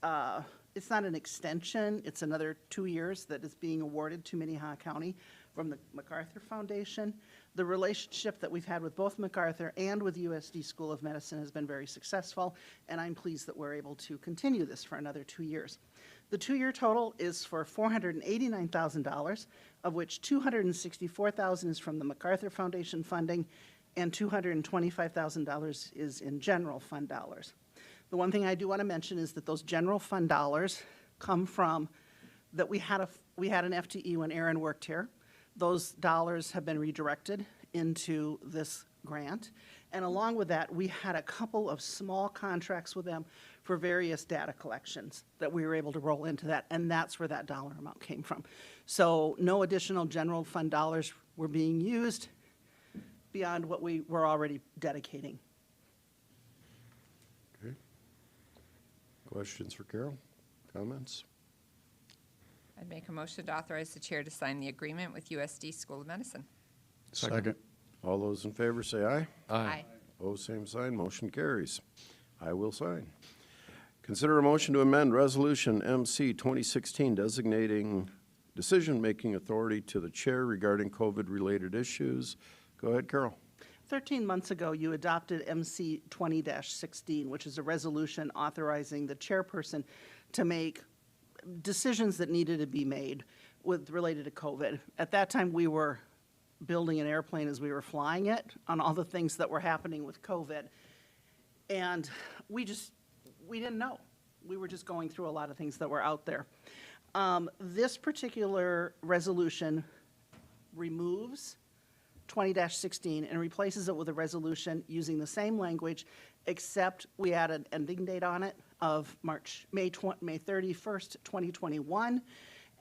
it's not an extension, it's another 2 years that is being awarded to Minnehaha County from the MacArthur Foundation. The relationship that we've had with both MacArthur and with USD School of Medicine has been very successful, and I'm pleased that we're able to continue this for another 2 years. The 2-year total is for $489,000, of which $264,000 is from the MacArthur Foundation funding, and $225,000 is in general fund dollars. The one thing I do want to mention is that those general fund dollars come from, that we had an FTE when Aaron worked here. Those dollars have been redirected into this grant. And along with that, we had a couple of small contracts with them for various data collections that we were able to roll into that, and that's where that dollar amount came from. So no additional general fund dollars were being used beyond what we were already dedicating. Okay. Questions for Carol? Comments? I'd make a motion to authorize the chair to sign the agreement with USD School of Medicine. Second. All those in favor say aye. Aye. Opposed, same sign, motion carries. I will sign. Consider a motion to amend Resolution MC 2016 designating decision-making authority to the chair regarding COVID-related issues. Go ahead, Carol. 13 months ago, you adopted MC 20-16, which is a resolution authorizing the chairperson to make decisions that needed to be made related to COVID. At that time, we were building an airplane as we were flying it on all the things that were happening with COVID. And we didn't know. We were just going through a lot of things that were out there. This particular resolution removes 20-16 and replaces it with a resolution using the same language, except we add an ending date on it of May 31st, 2021.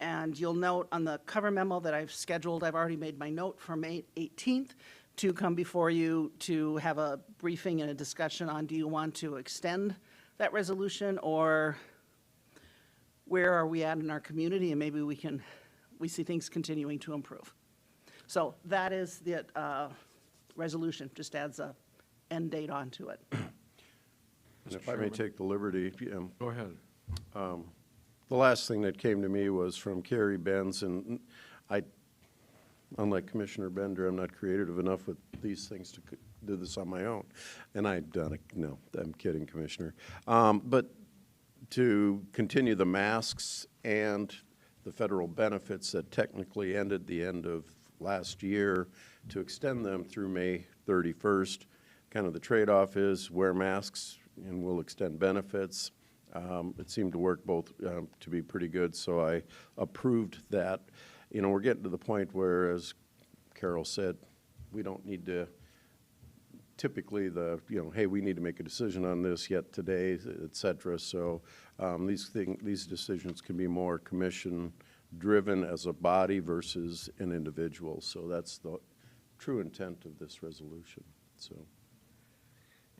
And you'll note on the cover memo that I've scheduled, I've already made my note for May 18th to come before you to have a briefing and a discussion on, do you want to extend that resolution, or where are we at in our community, and maybe we see things continuing to improve. So that is the resolution, just adds a end date onto it. And if I may take the liberty, Go ahead. The last thing that came to me was from Carrie Benz, and unlike Commissioner Bender, I'm not creative enough with these things to do this on my own. And I've done it, no, I'm kidding, Commissioner. But to continue the masks and the federal benefits that technically ended the end of last year, to extend them through May 31st. Kind of the trade-off is wear masks and we'll extend benefits. It seemed to work both to be pretty good, so I approved that. You know, we're getting to the point where, as Carol said, we don't need to typically hey, we need to make a decision on this yet today, et cetera. So these decisions can be more commission-driven as a body versus an individual. So that's the true intent of this resolution, so.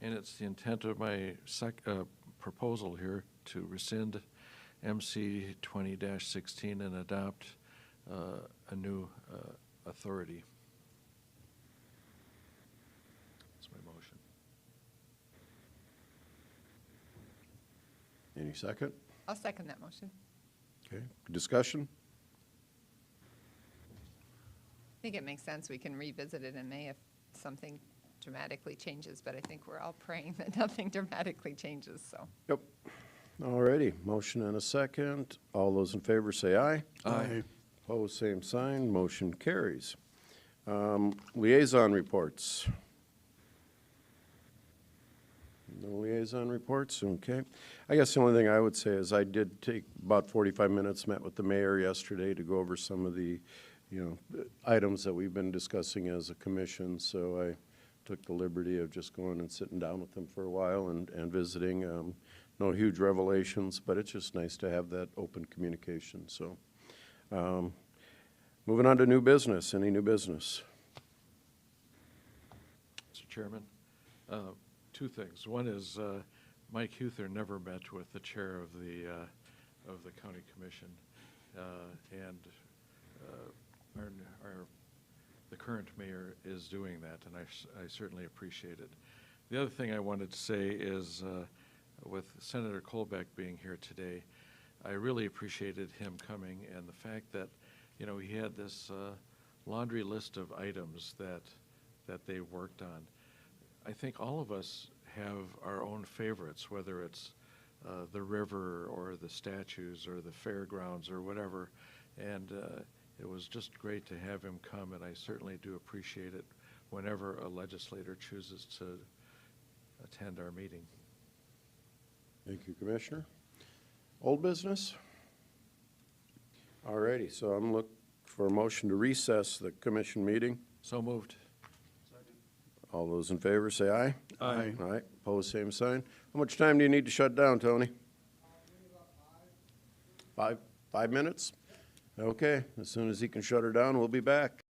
And it's the intent of my proposal here to rescind MC 20-16 and adopt a new authority. That's my motion. Any second? I'll second that motion. Okay, discussion? I think it makes sense. We can revisit it in May if something dramatically changes, but I think we're all praying that nothing dramatically changes, so. Yep. All righty, motion and a second. All those in favor say aye. Aye. Opposed, same sign, motion carries. Liaison reports. No liaison reports, okay. I guess the only thing I would say is I did take about 45 minutes, met with the mayor yesterday to go over some of the, items that we've been discussing as a commission, so I took the liberty of just going and sitting down with them for a while and visiting. No huge revelations, but it's just nice to have that open communication, so. Moving on to new business. Any new business? Mr. Chairman, two things. One is Mike Huther never met with the chair of the county commission, and the current mayor is doing that, and I certainly appreciate it. The other thing I wanted to say is with Senator Colbeck being here today, I really appreciated him coming and the fact that, he had this laundry list of items that they worked on. I think all of us have our own favorites, whether it's the river or the statues or the fairgrounds or whatever, and it was just great to have him come, and I certainly do appreciate it whenever a legislator chooses to attend our meeting. Thank you, Commissioner. Old business? All righty, so I'm looking for a motion to recess the commission meeting. So moved. All those in favor say aye. Aye. All right, opposed, same sign. How much time do you need to shut down, Tony? 5 minutes? Okay, as soon as he can shut her down, we'll be back.